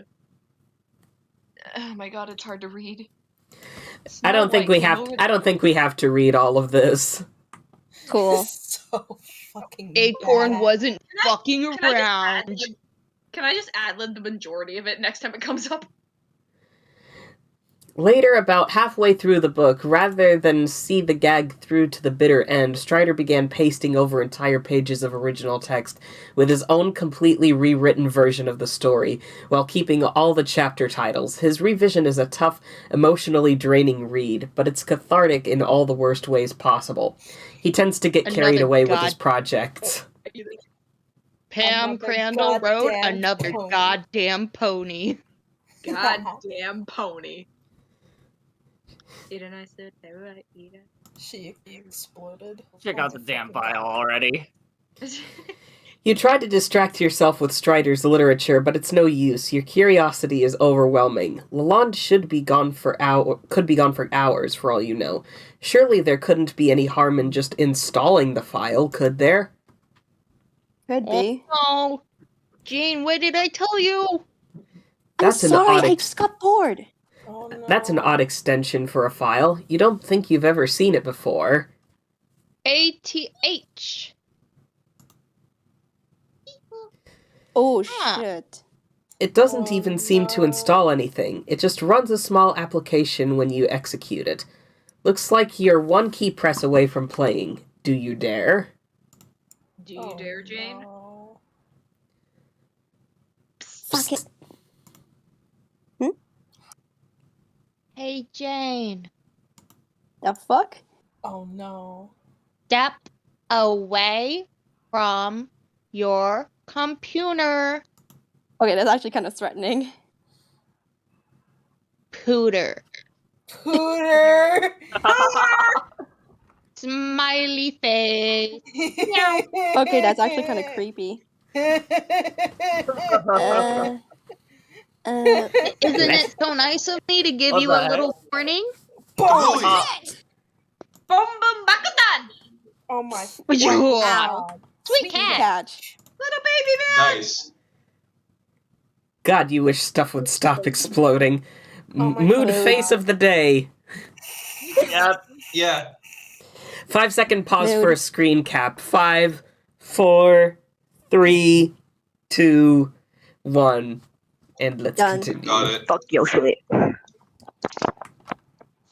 Oh my god, it's hard to read. I don't think we have to read all of this. Cool. So fucking Acorn bad. wasn't fucking around. Can I just ad-lib the majority of it next time it comes up? Later, about halfway through the book, rather than see the gag through to the bitter end, Strider began pasting over entire pages of original text with his own completely rewritten version of the story, while keeping all the chapter titles. His revision is a tough, emotionally draining read, but it's cathartic in all the worst ways possible. He tends to get carried away with his projects. Pam Another Crandall wrote goddamn another pony. goddamn pony. Goddamn pony. Didn't I say that right, Ida? She exploded. Check out the damn file already. You try to distract yourself with Strider's literature, but it's no use. Your curiosity is overwhelming. Lalonde could be gone for hours, for all you know. Surely there couldn't be any harm in just installing the file, could there? Could be. Oh, Jane, what did I tell you? That's I'm an sorry, odd I just got bored. Oh no. That's an odd extension for a file. You don't think you've ever seen it before. ATH. Oh, Huh. shit. It doesn't Oh, even seem to no. install anything. It just runs a small application when you execute it. Looks like you're one key press away from playing. Do you dare? Do you dare, Jane? No. Fuck it. Hey, Jane. The fuck? Oh no. Step away from your computer. Okay, that's actually kind of threatening. Pooter. Pooter. Smiley face. Okay, that's actually kind of creepy. Isn't it so nice of me to give What you the a heck? little warning? Boom. Boom boom bakudan! Oh my Ow. God. Sweet cat. Catch. Little baby man! Nice. God, you wish stuff would stop exploding. Oh my Mood God. face of the day. Yep. Yeah. 5-second pause Mood. for a screen cap. 5, 4, 3, 2, 1. And let's Done. continue. Got it. Fuck your shit.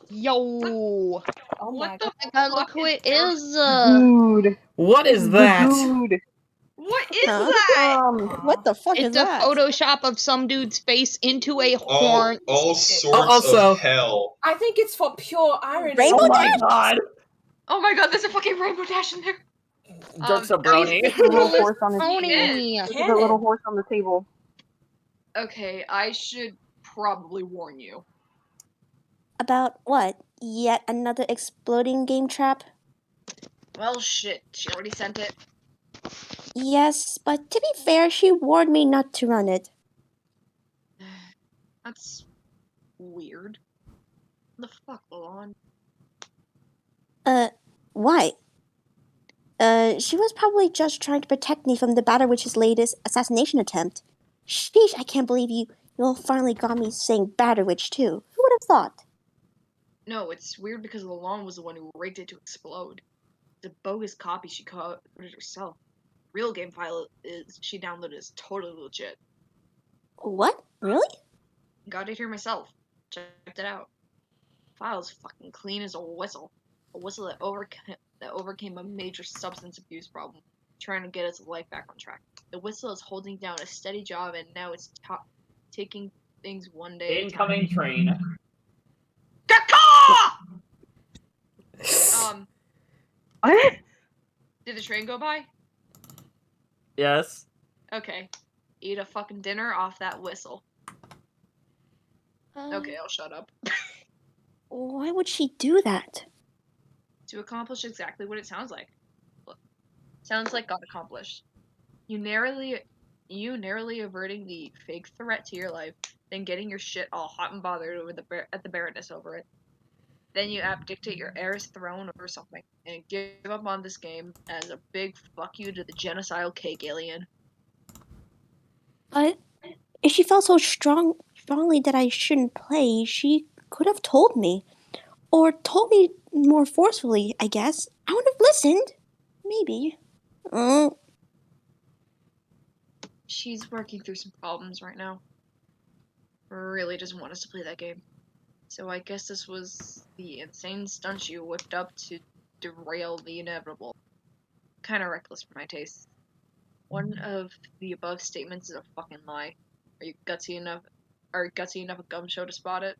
Yo. Oh my What the God. My God, look fuck who is it there? is. Dude. What is that? Dude. What is Huh? that? What the fuck is It's a that? Photoshop of some dude's face into a horn. All sorts also- of hell. I think it's for pure irony. Rainbow Oh my Dash? god. Oh my god, there's a fucking rainbow dash in there. Dirk's a brony. There's a little horse on the Pony. There's a little horse on the table. Okay, I should probably warn you. About what? Yet another exploding game trap? Well, shit, she already sent it. Yes, but to be fair, she warned me not to run it. That's weird. The fuck, Lalonde? Why? She was probably just trying to protect me from the Battle Witch's latest assassination attempt. Sheesh, I can't believe you finally got me saying Battle Witch too. Who would have thought? No, it's weird because Lalonde was the one who rigged it to explode. The bogus copy she coded herself. Real game file she downloaded is totally legit. What? Really? Got it here myself. Checked it out. File's fucking clean as a whistle. A whistle that overcame a major substance abuse problem, trying to get its life back on track. The whistle is holding down a steady job, and now it's taking things one day. Incoming train. Caw! What? Did the train go by? Yes. Okay. Eat a fucking dinner off that whistle. Okay, I'll shut up. Why would she do that? To accomplish exactly what it sounds like. Look, sounds like got accomplished. You narrowly averting the fake threat to your life, then getting your shit all hot and bothered over at the Baroness over it. Then you abdicate your heir's throne over something, and give up on this game as a big fuck you to the genocidal cake alien. But if she felt so strongly that I shouldn't play, she could have told me. Or told me more forcefully, I guess. I would have listened. Maybe. She's working through some problems right now. Really doesn't want us to play that game. So I guess this was the insane stunt you whipped up to derail the inevitable. Kinda reckless for my taste. One of the above statements is a fucking lie. Are you gutsy enough a gum show to spot it?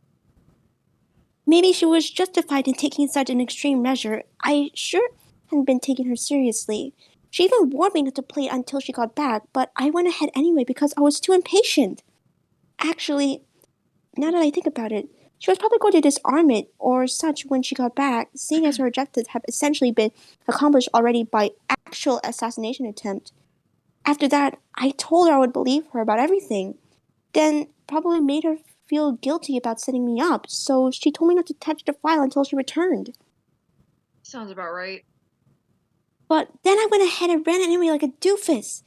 Maybe she was justified in taking such an extreme measure. I sure hadn't been taking her seriously. She even warned me not to play until she got back, but I went ahead anyway because I was too impatient. Actually, now that I think about it, she was probably going to disarm it or such when she got back, seeing as her objectives have essentially been accomplished already by actual assassination attempt. After that, I told her I would believe her about everything. Then probably made her feel guilty about setting me up, so she told me not to touch the file until she returned. Sounds about right. But then I went ahead and ran anyway like a doofus.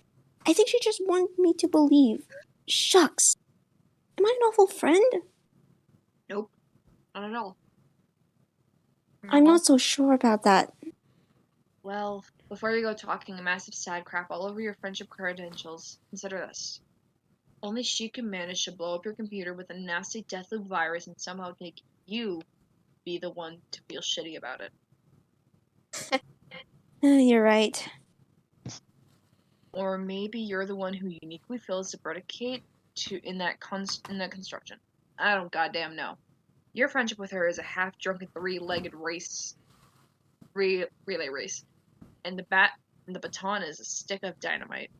I think she just wanted me to believe. Shucks. Am I an awful friend? Nope. Not at all. I'm not so sure about that. Well, before you go talking a massive sad crap all over your friendship credentials, consider this. Only she can manage to blow up your computer with a nasty Deathloop virus and somehow make you be the one to feel shitty about it. You're right. Or maybe you're the one who uniquely fills the predicate in that construction. I don't goddamn know. Your friendship with her is a half-drunken three-legged relay race, and the baton is a stick of dynamite.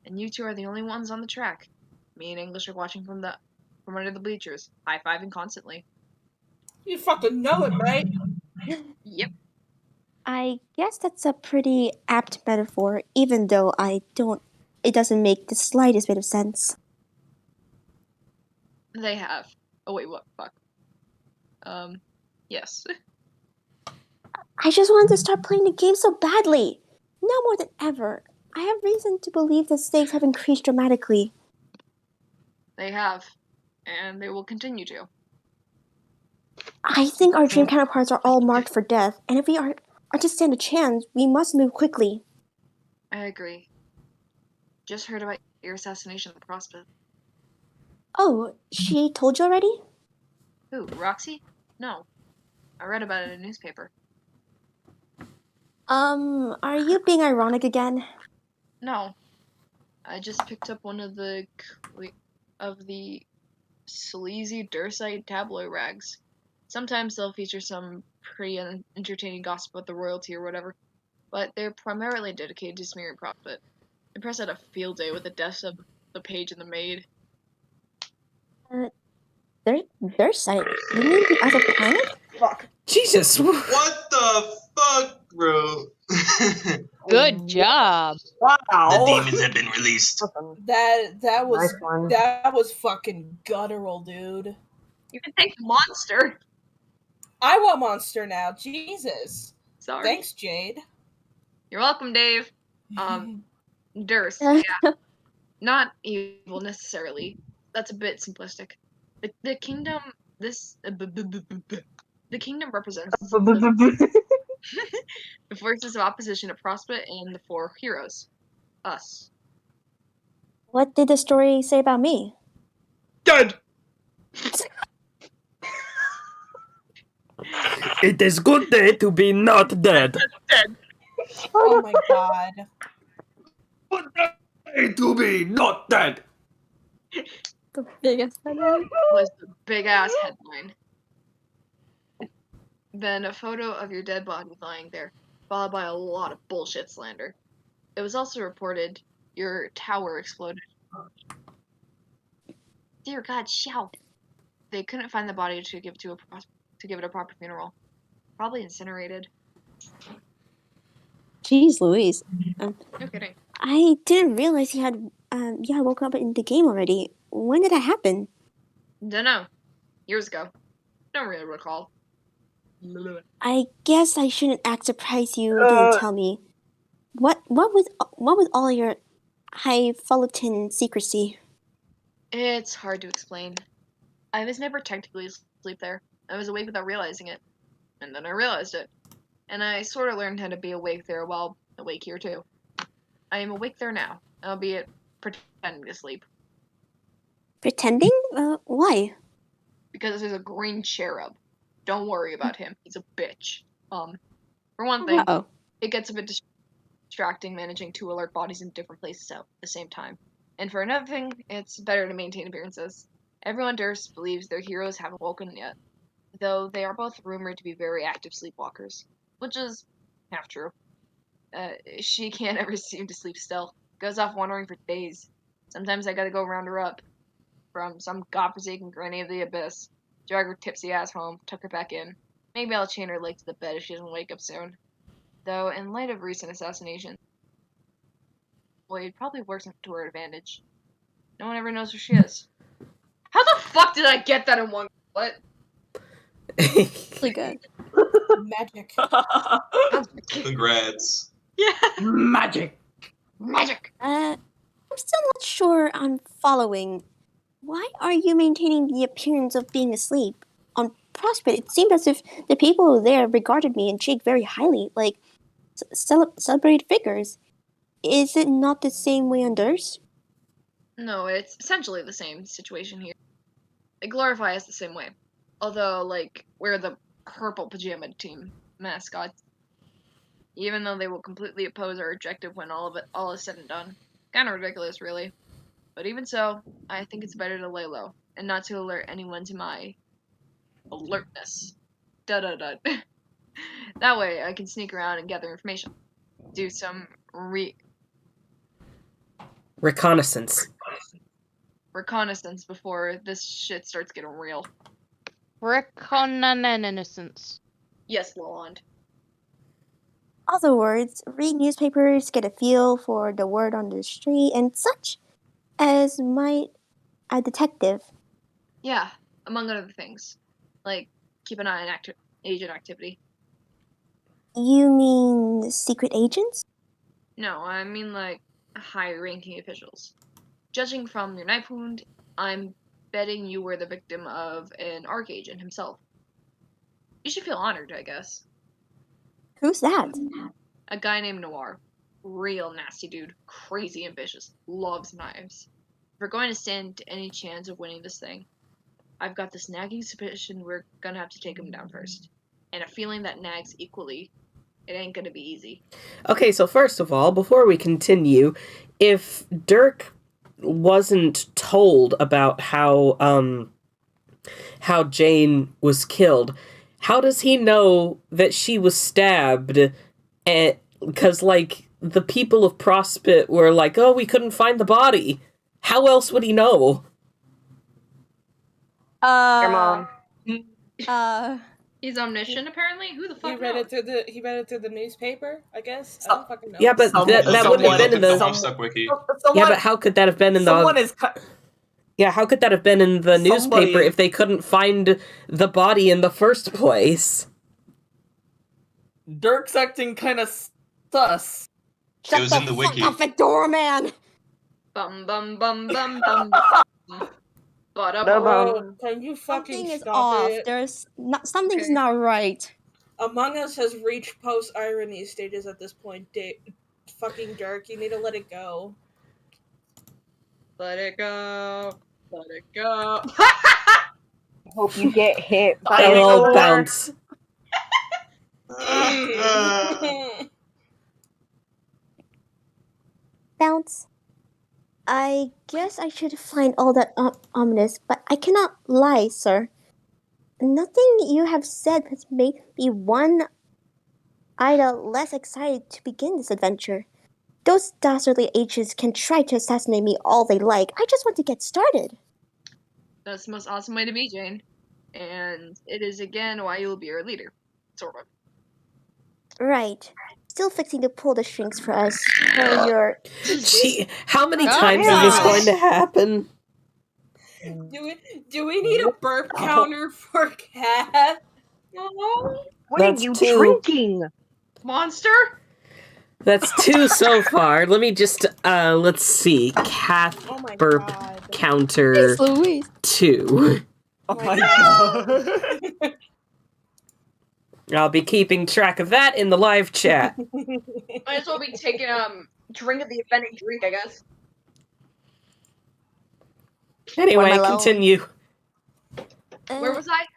And you two are the only ones on the track. Me and English are watching from under the bleachers, high-fiving constantly. You fucking know it, mate. Yep. I guess that's a pretty apt metaphor, even though it doesn't make the slightest bit of sense. They have. Oh wait, what? Fuck. Yes. I just wanted to start playing the game so badly. Now more than ever, I have reason to believe the stakes have increased dramatically. They have. And they will continue to. I think our dream counterparts are all marked for death, and if we are to stand a chance, we must move quickly. I agree. Just heard about your assassination in the prospect. Oh, she told you already? Who, Roxy? No. I read about it in a newspaper. Are you being ironic again? No. I just picked up one of the sleazy Dursite tabloid rags. Sometimes they'll feature some pretty entertaining gossip about the royalty or whatever, but they're primarily dedicated to smearing profit. The press had a field day with the deaths of the page and the maid. Dursite? You mean the other planet? Fuck. Jesus. What the fuck, bro? Good job. The Wow. demons have been released. That was Nice one. that was fucking guttural, dude. You can take Monster. I want Monster now. Jesus. Sorry. Thanks, Jade. You're welcome, Dave. Durst, yeah. Not evil necessarily. That's a bit simplistic. The kingdom the kingdom represents the forces of opposition to Prospect and the four heroes. Us. What did the story say about me? Dead. It is good day to be not dead. Oh my god. Good day to be not dead. The biggest headline. Was the big ass headline. Then a photo of your dead body lying there, followed by a lot of bullshit slander. It was also reported your tower exploded. Dear God, shout! They couldn't find the body to give it a proper funeral. Probably incinerated. Jeez Louise. No kidding. I didn't realize he had woken up in the game already. When did that happen? Dunno. Years ago. Don't really recall. I guess I shouldn't act surprised you didn't tell me. What with all your highfalutin secrecy? It's hard to explain. I was never technically asleep there. I was awake without realizing it. And then I realized it. And I sort of learned how to be awake there while awake here too. I am awake there now, albeit pretending to sleep. Pretending? Why? Because there's a green cherub. Don't worry about him. He's a bitch. For one thing, it gets a bit distracting managing two alert bodies in different places at the same time. And for another thing, it's better to maintain appearances. Everyone Durst believes their heroes haven't woken yet, though they are both rumored to be very active sleepwalkers, which is half true. She can't ever seem to sleep still. Goes off wandering for days. Sometimes I gotta go round her up from some godforsaken granny of the abyss, drag her tipsy ass home, tuck her back in. Maybe I'll chain her leg to the bed if she doesn't wake up soon. Though, in light of recent assassination, Well, it probably works to her advantage. No one ever knows where she is. How the fuck did I get that in one? What? Really good. Magic. Congrats. Yeah. Magic. Magic. I'm still not sure I'm following. Why are you maintaining the appearance of being asleep? On Prospect, it seemed as if the people there regarded me and Jake very highly, like celebrated figures. Is it not the same way on Dirk? No, it's essentially the same situation here. They glorify us the same way. Although, like, we're the purple pajama team mascots. Even though they will completely oppose our objective when all is said and done. Kinda ridiculous, really. But even so, I think it's better to lay low, and not to alert anyone to my alertness. Da-da-da. That way, I can sneak around and gather information. Do some Reconnaissance. reconnaissance before this shit starts getting real. Reconnaissance. Yes, Lalonde. Other words, read newspapers, get a feel for the word on the street, and such as might a detective. Yeah, among other things. Like, keep an eye on agent activity. You mean secret agents? No, I mean like high-ranking officials. Judging from your knife wound, I'm betting you were the victim of an ARC agent himself. You should feel honored, I guess. Who's that? A guy named Noir. Real nasty dude. Crazy ambitious. Loves knives. If we're going to stand any chance of winning this thing, I've got this nagging suspicion we're gonna have to take him down first. And a feeling that nags equally. It ain't gonna be easy. Okay, so first of all, before we continue, if Dirk wasn't told about how Jane was killed, how does he know that she was stabbed? And because like the people of Prospect were like, "Oh, we couldn't find the body." How else would he know? Your mom. He's omniscient, apparently? Who the fuck He read knows? it through the newspaper, I guess. I don't fucking know. Yeah, but that would have been in the Homestuck wiki. Yeah, but how could that have been in the Yeah, how could that have been in the newspaper if they couldn't find the body in the first place? Dirk's acting kind of sus. Shut It was the in the fuck wiki. up, Fedora man! Bum bum bum bum bum. Oh, can you fucking Something is stop off. it? Something's Okay. not right. Among Us has reached post-irony stages at this point. Fucking Dirk, you need to let it go. Let it go. Let it go. Hope you get hit by Oh, a bounce. Bounce. I guess I should find all that ominous, but I cannot lie, sir. Nothing you have said has made me one iota less excited to begin this adventure. Those dastardly agents can try to assassinate me all they like. I just want to get started. That's the most awesome way to be, Jane. And it is again why you will be our leader. Sort of. Right. Still fixing to pull the strings for us. For your... How many times is this going to happen? Do we need a burp counter for Cath? No. What That's are you 2. drinking? Monster? That's 2 so far. Let me just, let's see. Cath burp counter Jeez Louise. 2. Oh my god. I'll be keeping track of that in the live chat. Might as well be taking drink of the offending drink, I guess. Anyway, continue. Where was I?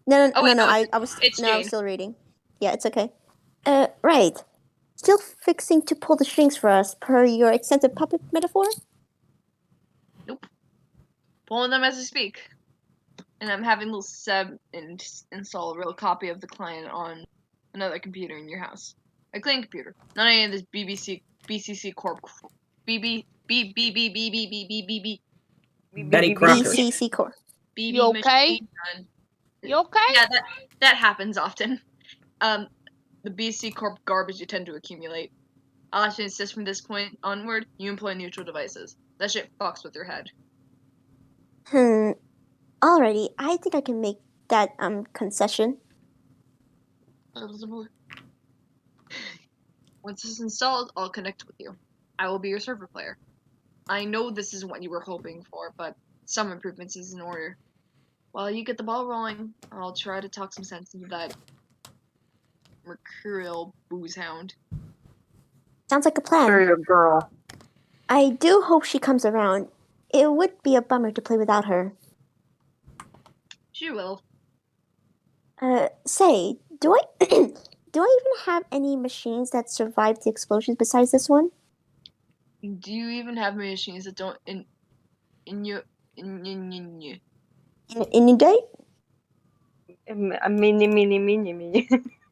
No, Oh, wait, no, I was it's no, I was Jane. still reading. Yeah, it's okay. Right. Still fixing to pull the strings for us, per your extensive puppet metaphor? Nope. Pulling them as I speak. And I'm having little Seb install a real copy of the client on another computer in your house. A clean computer. Not any of this BCC Corp. Betty Crocker. BCC Corp. You okay? You okay? Yeah, that happens often. The BC Corp garbage you tend to accumulate. I'll actually insist from this point onward, you employ neutral devices. That shit fucks with your head. Alrighty, I think I can make that concession. Once it's installed, I'll connect with you. I will be your server player. I know this isn't what you were hoping for, but some improvements is in order. While you get the ball rolling, I'll try to talk some sense into that mercurial booze hound. Sounds like a plan. Girl. I do hope she comes around. It would be a bummer to play without her. She will. Say, do I do I even have any machines that survived the explosions besides this one? Do you even have machines that don't Inundate? Mini.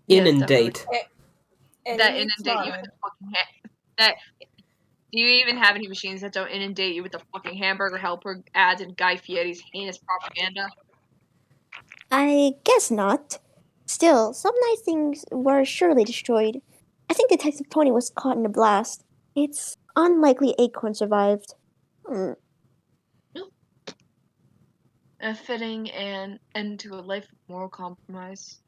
Inundate. And that it needs inundate you with the fucking do you even have any machines that don't inundate you with the fucking hamburger helper ads and Guy Fieri's heinous propaganda? I guess not. Still, some nice things were surely destroyed. I think Detective Tony was caught in a blast. It's unlikely Acorn survived. A fitting and end to a life of moral compromise.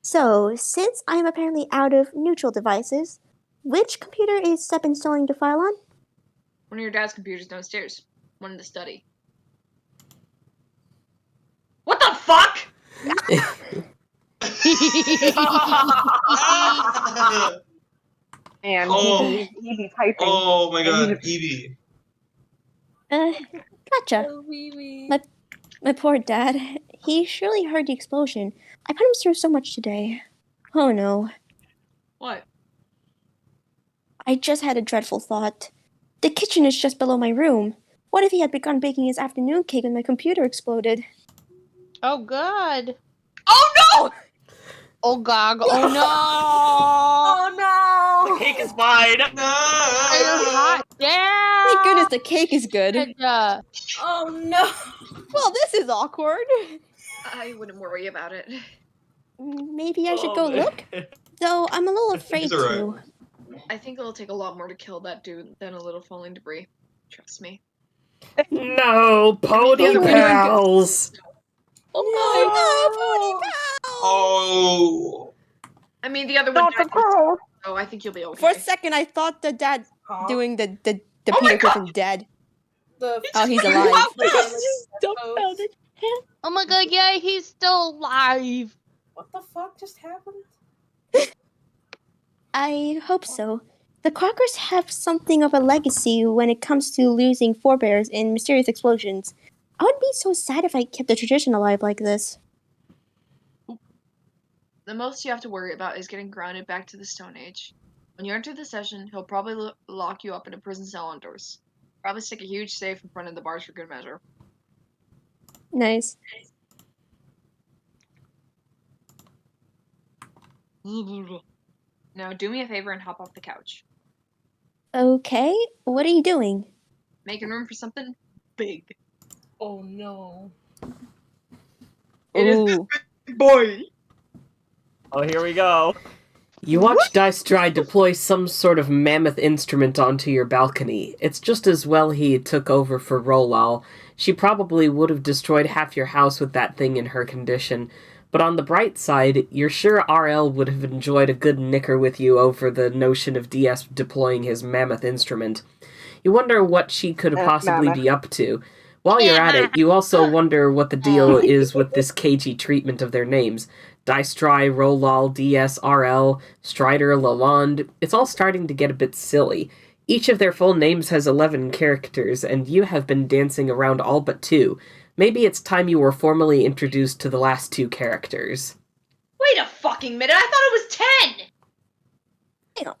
So, since I'm apparently out of neutral devices, which computer is Seb installing the file on? One of your dad's computers downstairs. One in the study. What the fuck?! And Oh. he be typing. Oh my god, Evie. Gotcha. Oh, wee wee. My poor dad. He surely heard the explosion. I put him through so much today. Oh no. What? I just had a dreadful thought. The kitchen is just below my room. What if he had begun baking his afternoon cake when my computer exploded? Oh god. Oh no! Oh god. Oh no. Oh no! The cake is fine. Hot damn. Thank goodness the cake is good. Oh no! Well, this is awkward. I wouldn't worry about it. Maybe I should go look? Though I'm a little afraid It's alright. to. I think it'll take a lot more to kill that dude than a little falling debris. Trust me. No, pony pals! Oh. I mean, the other one died. So I think you'll be okay. For a second, I thought the dad Huh? doing the Oh my Peter God! Griffin dead. The Oh, he's alive. Dumbfounded. Oh my god, yeah, he's still alive. What the fuck just happened? I hope so. The Crockers have something of a legacy when it comes to losing forebears in mysterious explosions. I would be so sad if I kept the tradition alive like this. The most you have to worry about is getting grounded back to the Stone Age. When you enter the session, he'll probably lock you up in a prison cell on doors. Probably stick a huge safe in front of the bars for good measure. Nice. Now do me a favor and hop off the couch. Okay, what are you doing? Making room for something big. Oh no. It is Ooh. big boy! Oh, here we go. You watch Dice Dry deploy some sort of mammoth instrument onto your balcony. It's just as well he took over for Rolal. She probably would have destroyed half your house with that thing in her condition. But on the bright side, you're sure RL would have enjoyed a good nicker with you over the notion of DS deploying his mammoth instrument. You wonder what she could possibly be up to. While you're at it, you also wonder what the deal is with this cagey treatment of their names. Dice Dry, Rolal, DS, RL, Strider, Lalonde. It's all starting to get a bit silly. Each of their full names has 11 characters, and you have been dancing around all but 2. Maybe it's time you were formally introduced to the last 2 characters. Wait a fucking minute, I thought it was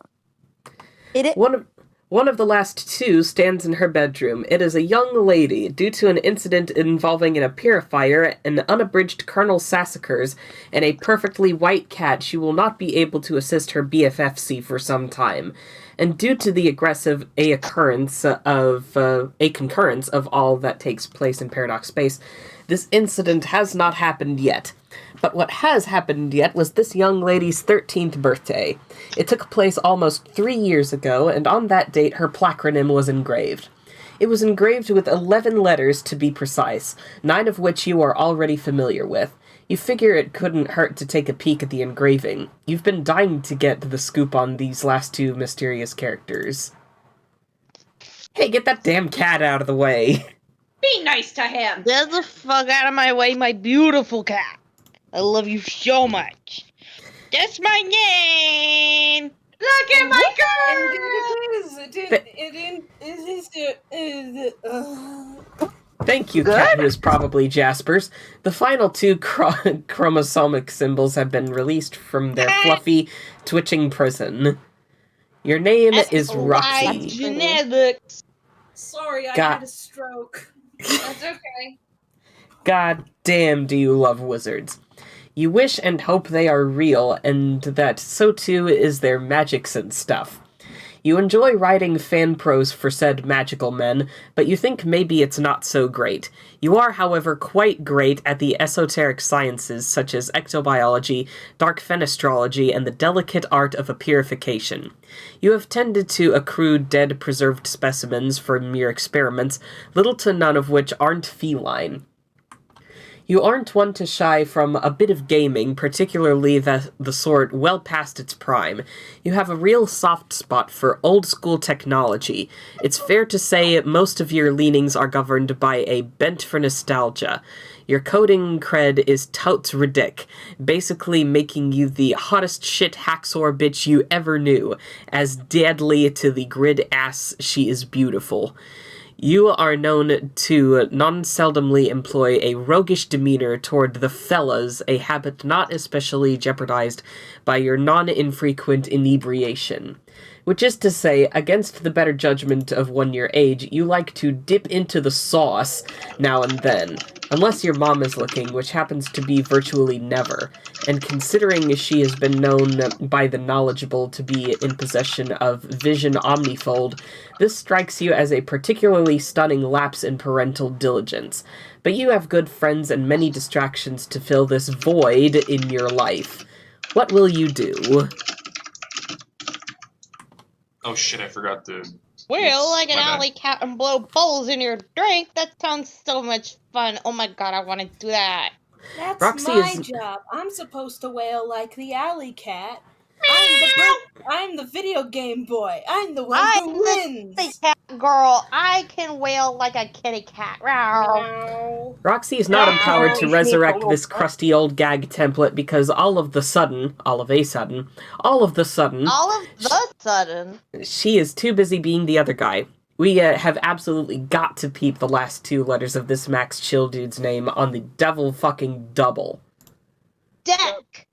10! One of the last 2 stands in her bedroom. It is a young lady. Due to an incident involving a purifier, an unabridged Colonel Sassacres, and a perfectly white cat, she will not be able to assist her BFFC for some time. And due to the aggressive concurrence of all that takes place in Paradox Space, this incident has not happened yet. But what has happened yet was this young lady's 13th birthday. It took place almost 3 years ago, and on that date her placronym was engraved. It was engraved with 11 letters to be precise, 9 of which you are already familiar with. You figure it couldn't hurt to take a peek at the engraving. You've been dying to get the scoop on these last 2 mysterious characters. Hey, get that damn cat out of the way. Be nice to him. Get the fuck out of my way, my beautiful cat. I love you so much. That's my name. Look at my girl. Thank you, Cat, who is probably Jasper's. The final 2 chromosomic symbols have been released from their fluffy, twitching prison. Your name is Roxy. Genetics. Sorry, I had a stroke. That's okay. God damn, do you love wizards. You wish and hope they are real, and that so too is their magics and stuff. You enjoy writing fan prose for said magical men, but you think maybe it's not so great. You are, however, quite great at the esoteric sciences such as ectobiology, dark fenestrology, and the delicate art of purification. You have tended to accrue dead preserved specimens from your experiments, little to none of which aren't feline. You aren't one to shy from a bit of gaming, particularly the sort well past its prime. You have a real soft spot for old-school technology. It's fair to say most of your leanings are governed by a bent for nostalgia. Your coding cred is touts ridic, basically making you the hottest shit hacksaw bitch you ever knew, as deadly to the grid ass she is beautiful. You are known to non-seldomly employ a roguish demeanor toward the fellas, a habit not especially jeopardized by your non-infrequent inebriation. Which is to say, against the better judgment of one your age, you like to dip into the sauce now and then. Unless your mom is looking, which happens to be virtually never. And considering she has been known by the knowledgeable to be in possession of vision omnifold, this strikes you as a particularly stunning lapse in parental diligence. But you have good friends and many distractions to fill this void in your life. What will you do? Oh shit, I forgot to... Well, like an My bad. alley cat and blow bubbles in your drink. That sounds so much fun. Oh my god, I want to do that. That's Roxy my is- job. I'm supposed to wail like the alley cat. I'm the video game boy. I'm the one who wins. Kitty cat girl. I can wail like a kitty cat. Rawr. Roxy is not empowered to resurrect this crusty old gag template because all of the sudden, she is too busy being the other guy. We have absolutely got to peep the last 2 letters of this Max Chill dude's name on the devil fucking double. Dick.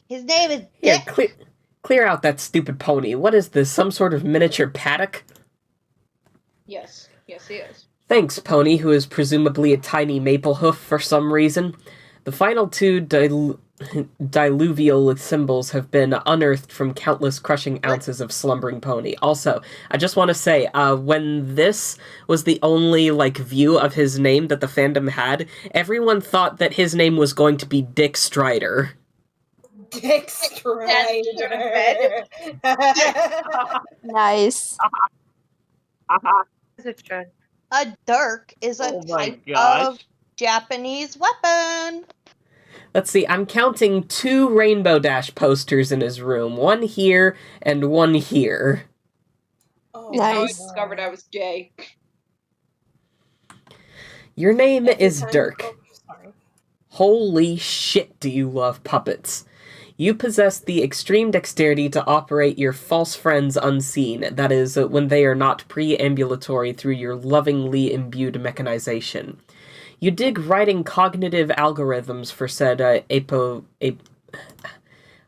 His name is Here, Dick. clear out that stupid pony. What is this, some sort of miniature paddock? Yes, he is. Thanks, pony, who is presumably a tiny maple hoof for some reason. The final 2 diluvial symbols have been unearthed from countless crushing ounces of slumbering pony. Also, I just want to say, when this was the only, view of his name that the fandom had, everyone thought that his name was going to be Dick Strider. Dick Strider. Nice. A dirk is a Oh my type gosh. of Japanese weapon. Let's see, I'm counting 2 Rainbow Dash posters in his room. 1 here and 1 here. Oh, It's how I Nice. discovered I was gay. Your name is time- Dirk. oh, sorry. Holy shit, do you love puppets. You possess the extreme dexterity to operate your false friends unseen, that is, when they are not preambulatory through your lovingly imbued mechanization. You dig writing cognitive algorithms for said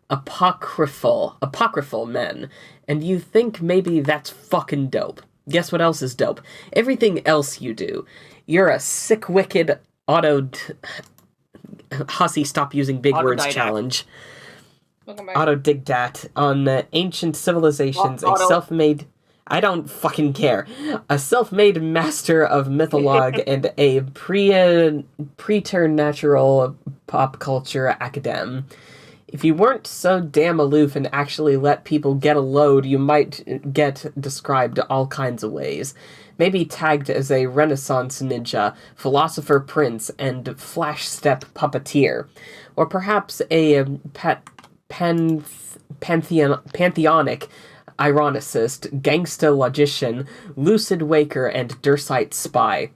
apocryphal men, and you think maybe that's fucking dope. Guess what else is dope? Everything else you do. You're a sick, wicked Hussy, stop using big words Autodidact. challenge. Welcome back. Autodidacta on ancient civilizations, a Auto- self-made I don't fucking care. A self-made master of mythologue and a preternatural pop culture academ. If you weren't so damn aloof and actually let people get a load, you might get described all kinds of ways. Maybe tagged as a Renaissance ninja, philosopher prince, and flash step puppeteer. Or perhaps a pantheonic ironicist, gangsta logician, lucid waker, and Dursite spy.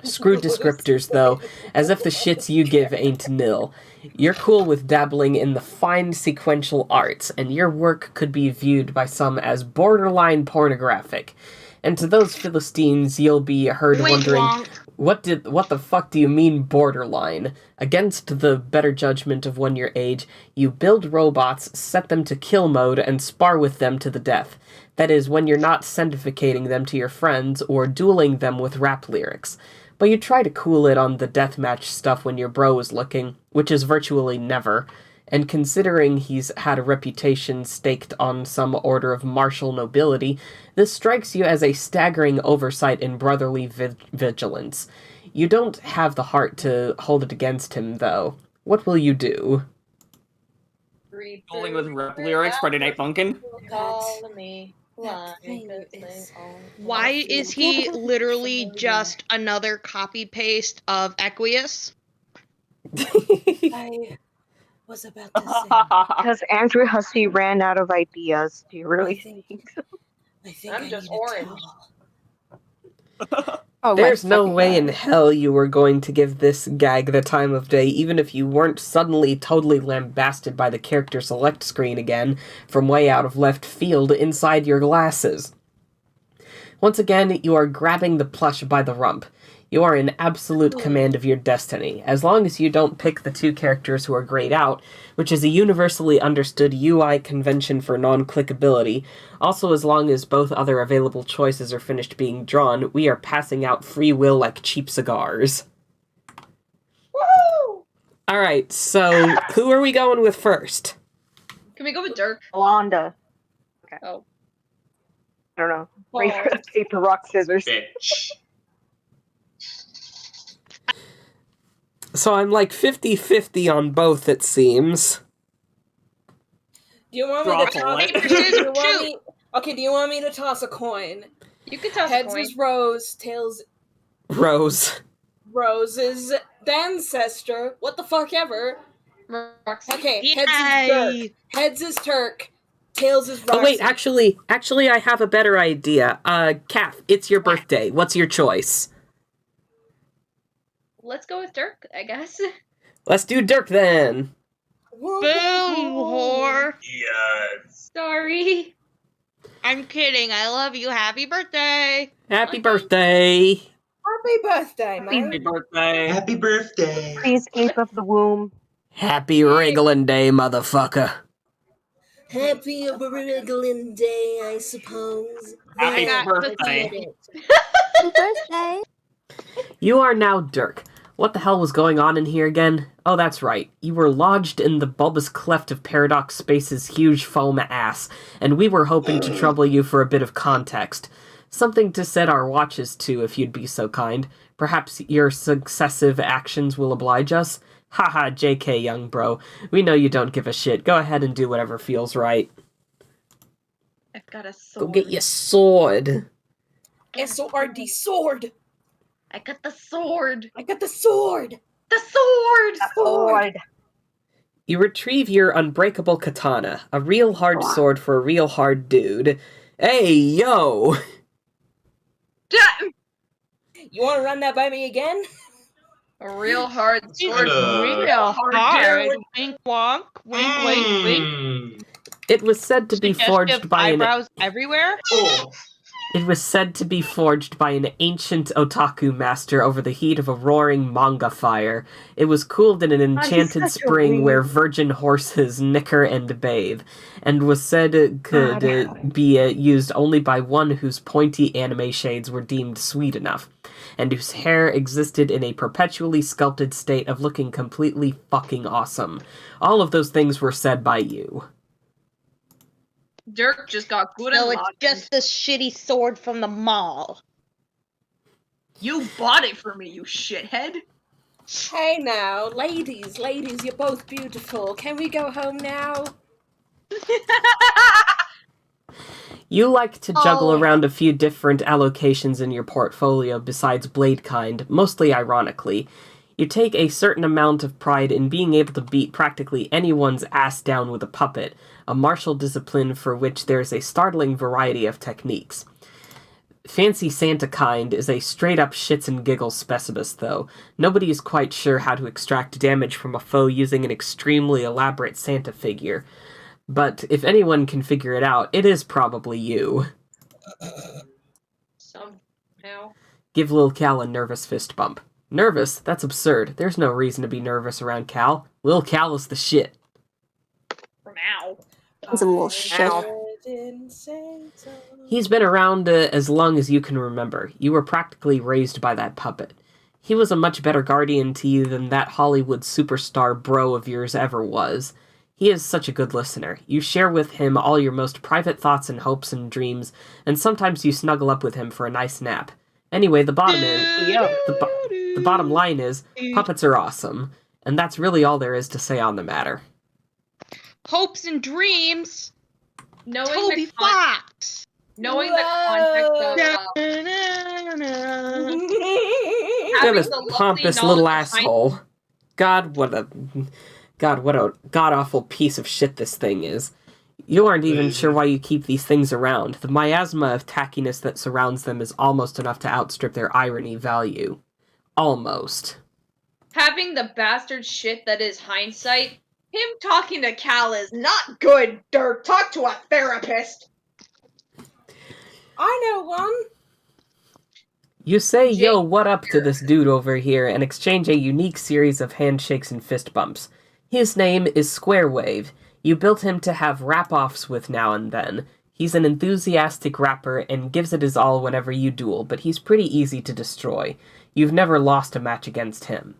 Screw descriptors, though, as if the shits you give ain't nil. You're cool with dabbling in the fine sequential arts, and your work could be viewed by some as borderline pornographic. And to those Philistines, you'll be heard wondering, what the fuck do you mean borderline? Against the better judgment of one your age, you build robots, set them to kill mode, and spar with them to the death. That is, when you're not sentificating them to your friends or dueling them with rap lyrics. But you try to cool it on the deathmatch stuff when your bro is looking, which is virtually never. And considering he's had a reputation staked on some order of martial nobility, this strikes you as a staggering oversight in brotherly vigilance. You don't have the heart to hold it against him, though. What will you do? Dueling with rap lyrics, Friday Night Funkin'. Why is he literally just another copy-paste of Equius? I was about to say. Because Andrew Hussey ran out of ideas. Do you really think so? I think I'm just orange. Oh, There's no way in hell you were going to give this gag the time of day, even if you weren't suddenly totally lambasted by the character select screen again from way out of left field inside your glasses. Once again, you are grabbing the plush by the rump. You are in absolute command of your destiny, as long as you don't pick the two characters who are grayed out, which is a universally understood UI convention for non-clickability. Also, as long as both other available choices are finished being drawn, we are passing out free will like cheap cigars. Woo! Alright, so who are we going with first? Can we go with Dirk? Alonda. Okay. Oh. I don't know. Paper, rock, scissors. Bitch. So I'm like 50-50 on both, it seems. Do you want Draw me to a toss? bullet. Do you want me? Okay. Do you want me to toss a coin? You can toss a Heads coin. is Rose, tails Rose. Rose is the ancestor. What the fuck ever. Roxas. Okay, heads is Dirk. Heads is Turk. Tails is Roxas. Oh wait, actually, I have a better idea. Cath, it's your birthday. What's your choice? Let's go with Dirk, I guess. Let's do Dirk then. Boom, whore. Yes. Sorry. I'm kidding. I love you. Happy birthday. Happy birthday. Happy birthday, man. Happy birthday. Happy birthday. Pre-escape of the womb. Happy wriggling day, motherfucker. Happy wriggling day, I suppose. Happy got birthday. Happy birthday. You are now Dirk. What the hell was going on in here again? Oh, that's right. You were lodged in the bulbous cleft of Paradox Space's huge foam ass, and we were hoping to trouble you for a bit of context. Something to set our watches to, if you'd be so kind. Perhaps your successive actions will oblige us? Haha, JK, young bro. We know you don't give a shit. Go ahead and do whatever feels right. I've got a sword. Go get your sword. S-O-R-D, sword. I got the sword. I got the sword. The sword. Sword. You retrieve your unbreakable katana, a real hard sword for a real hard dude. Hey, yo! You want to run that by me again? A real hard sword. Real hard. Wink, wonk. Wink, wink, wink. Mm. It was said to be forged by eyebrows everywhere. Oh. It was said to be forged by an ancient otaku master over the heat of a roaring manga fire. It was cooled in an enchanted spring where virgin horses nicker and bathe, and was said it could be used only by one whose pointy anime shades were deemed sweet enough, and whose hair existed in a perpetually sculpted state of looking completely fucking awesome. All of those things were said by you. Dirk just got good No, and it's loud. just the shitty sword from the mall. You bought it for me, you shithead. Hey now, ladies, you're both beautiful. Can we go home now? You like to juggle Oh. around a few different allocations in your portfolio besides blade kind, mostly ironically. You take a certain amount of pride in being able to beat practically anyone's ass down with a puppet, a martial discipline for which there's a startling variety of techniques. Fancy Santa kind is a straight-up shits and giggles specialist, though. Nobody is quite sure how to extract damage from a foe using an extremely elaborate Santa figure. But if anyone can figure it out, it is probably you. Somehow. Give Lil Cal a nervous fist bump. Nervous? That's absurd. There's no reason to be nervous around Cal. Lil Cal is the shit. For now. He's a little shit. He's been around as long as you can remember. You were practically raised by that puppet. He was a much better guardian to you than that Hollywood superstar bro of yours ever was. He is such a good listener. You share with him all your most private thoughts and hopes and dreams, and sometimes you snuggle up with him for a nice nap. Anyway, the bottom line is, puppets are awesome, and that's really all there is to say on the matter. Hopes and dreams. Knowing Toby the Fox. Knowing the context of This pompous little asshole. God, what a god-awful piece of shit this thing is. You aren't even sure why you keep these things around. The miasma of tackiness that surrounds them is almost enough to outstrip their irony value. Almost. having the bastard shit that is hindsight, him talking to Cal is not good, Dirk. Talk to a therapist. I know one. You say, yo, what up to this dude over here, and exchange a unique series of handshakes and fist bumps. His name is Squarewave. You built him to have rap-offs with now and then. He's an enthusiastic rapper and gives it his all whenever you duel, but he's pretty easy to destroy. You've never lost a match against him.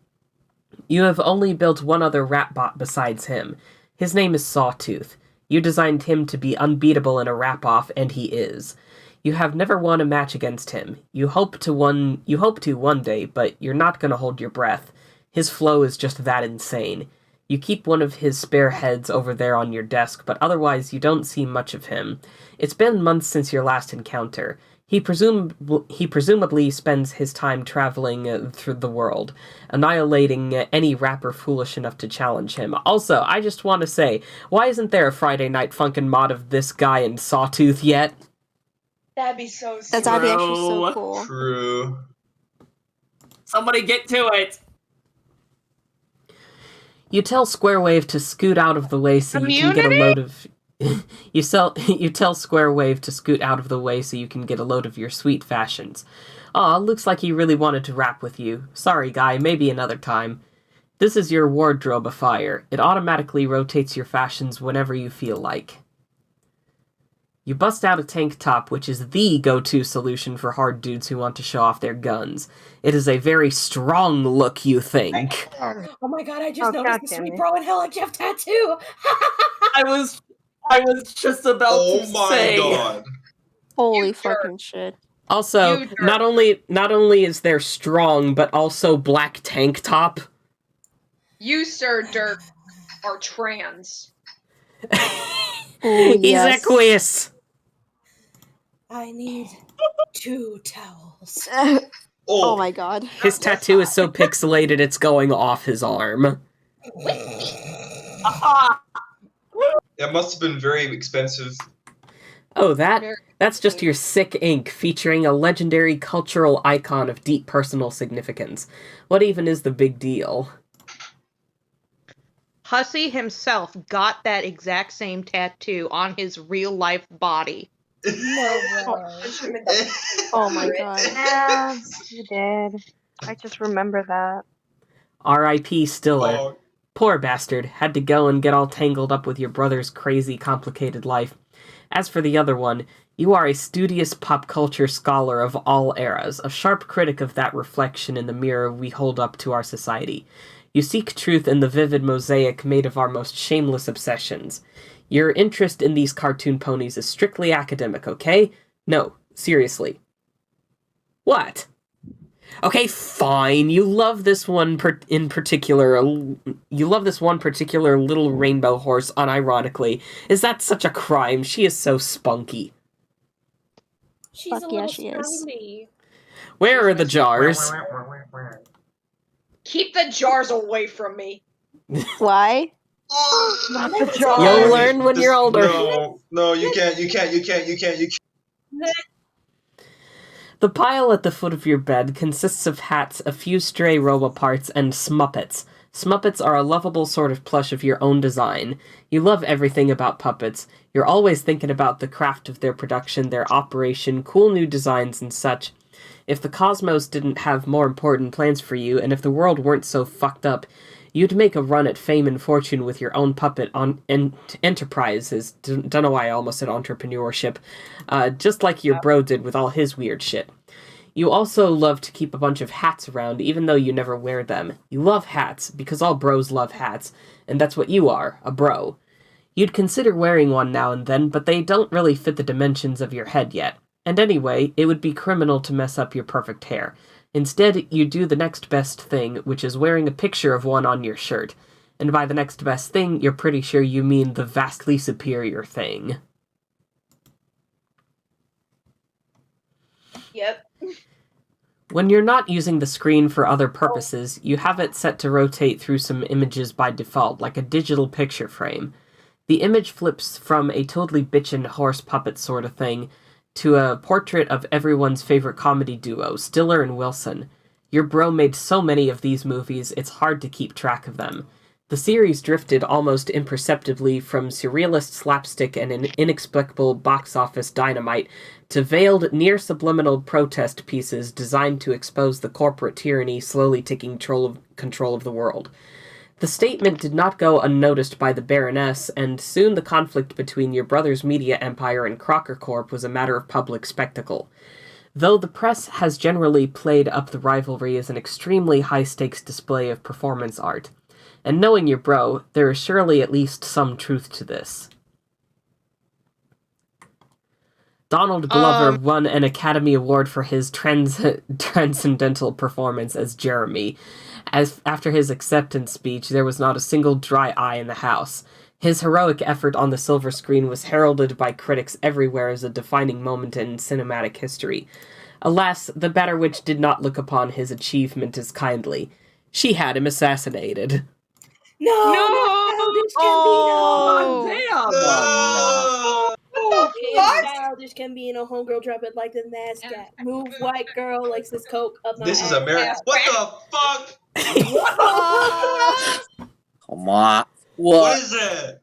You have only built one other rap bot besides him. His name is Sawtooth. You designed him to be unbeatable in a rap-off, and he is. You have never won a match against him. You hope to one day, but you're not gonna hold your breath. His flow is just that insane. You keep one of his spare heads over there on your desk, but otherwise you don't see much of him. It's been months since your last encounter. He presumably spends his time traveling through the world, annihilating any rapper foolish enough to challenge him. Also, I just want to say, why isn't there a Friday Night Funkin' mod of this guy and Sawtooth yet? That'd be so sweet. That's actually so cool. True. Somebody get to it! You tell Squarewave to scoot out of the way so you can get a load of... You tell Squarewave to scoot out of the way so you can get a load of your sweet fashions. Aw, looks like he really wanted to rap with you. Sorry, guy, maybe another time. This is your wardrobe-ifier. It automatically rotates your fashions whenever you feel like. You bust out a tank top, which is the go-to solution for hard dudes who want to show off their guns. It is a very strong look, you think. Oh my god, I just noticed the sweet bro and Hella Jeff tattoo! I was just about to say. Oh my god. Holy fucking shit. Also, not only is there strong, but also black tank top. You, Sir Dirk, are trans. Ooh, He's aqueous. I need 2 towels. Oh my god. His tattoo is so pixelated it's going off his arm. That must have been very expensive. Oh, that's just your sick ink featuring a legendary cultural icon of deep personal significance. What even is the big deal? Hussey himself got that exact same tattoo on his real life body. Oh my god. Yeah, you did. I just remember that. R.I.P. Stiller. Oh. Poor bastard, had to go and get all tangled up with your brother's crazy, complicated life. As for the other one, you are a studious pop culture scholar of all eras, a sharp critic of that reflection in the mirror we hold up to our society. You seek truth in the vivid mosaic made of our most shameless obsessions. Your interest in these cartoon ponies is strictly academic, okay? No, seriously. What? Okay, fine. You love this one in particular. You love this one particular little rainbow horse unironically. Is that such a crime? She is so spunky. She's Fuck a yeah, little she is. scrawny. Where are the jars? Keep the jars away from me. Why? Not the You'll learn when you're older. No, you can't. The pile at the foot of your bed consists of hats, a few stray roboparts, and smuppets. Smuppets are a lovable sort of plush of your own design. You love everything about puppets. You're always thinking about the craft of their production, their operation, cool new designs, and such. If the cosmos didn't have more important plans for you, and if the world weren't so fucked up, you'd make a run at fame and fortune with your own puppet enterprises. Don't know why I almost said entrepreneurship. Just like your bro did with all his weird shit. You also love to keep a bunch of hats around, even though you never wear them. You love hats, because all bros love hats, and that's what you are, a bro. You'd consider wearing one now and then, but they don't really fit the dimensions of your head yet. And anyway, it would be criminal to mess up your perfect hair. Instead, you do the next best thing, which is wearing a picture of one on your shirt. And by the next best thing, you're pretty sure you mean the vastly superior thing. Yep. When you're not using the screen for other purposes, you have it set to rotate through some images by default, like a digital picture frame. The image flips from a totally bitchin' horse puppet sort of thing to a portrait of everyone's favorite comedy duo, Stiller and Wilson. Your bro made so many of these movies, it's hard to keep track of them. The series drifted almost imperceptibly from surrealist slapstick and an inexplicable box office dynamite to veiled, near-subliminal protest pieces designed to expose the corporate tyranny slowly taking control of the world. The statement did not go unnoticed by the Baroness, and soon the conflict between your brother's media empire and Crocker Corp was a matter of public spectacle. Though the press has generally played up the rivalry as an extremely high-stakes display of performance art. And knowing your bro, there is surely at least some truth to this. Donald Glover won an Academy Award for his transcendental performance as Jeremy. After his acceptance speech, there was not a single dry eye in the house. His heroic effort on the silver screen was heralded by critics everywhere as a defining moment in cinematic history. Alas, the Batter Witch did not look upon his achievement as kindly. She had him assassinated. No! Oh, Damn! Childish Gambino, homegirl drop it like the NASDAQ. Move white girl likes this coke up my This is ass. America. What the fuck? Come on. What is that?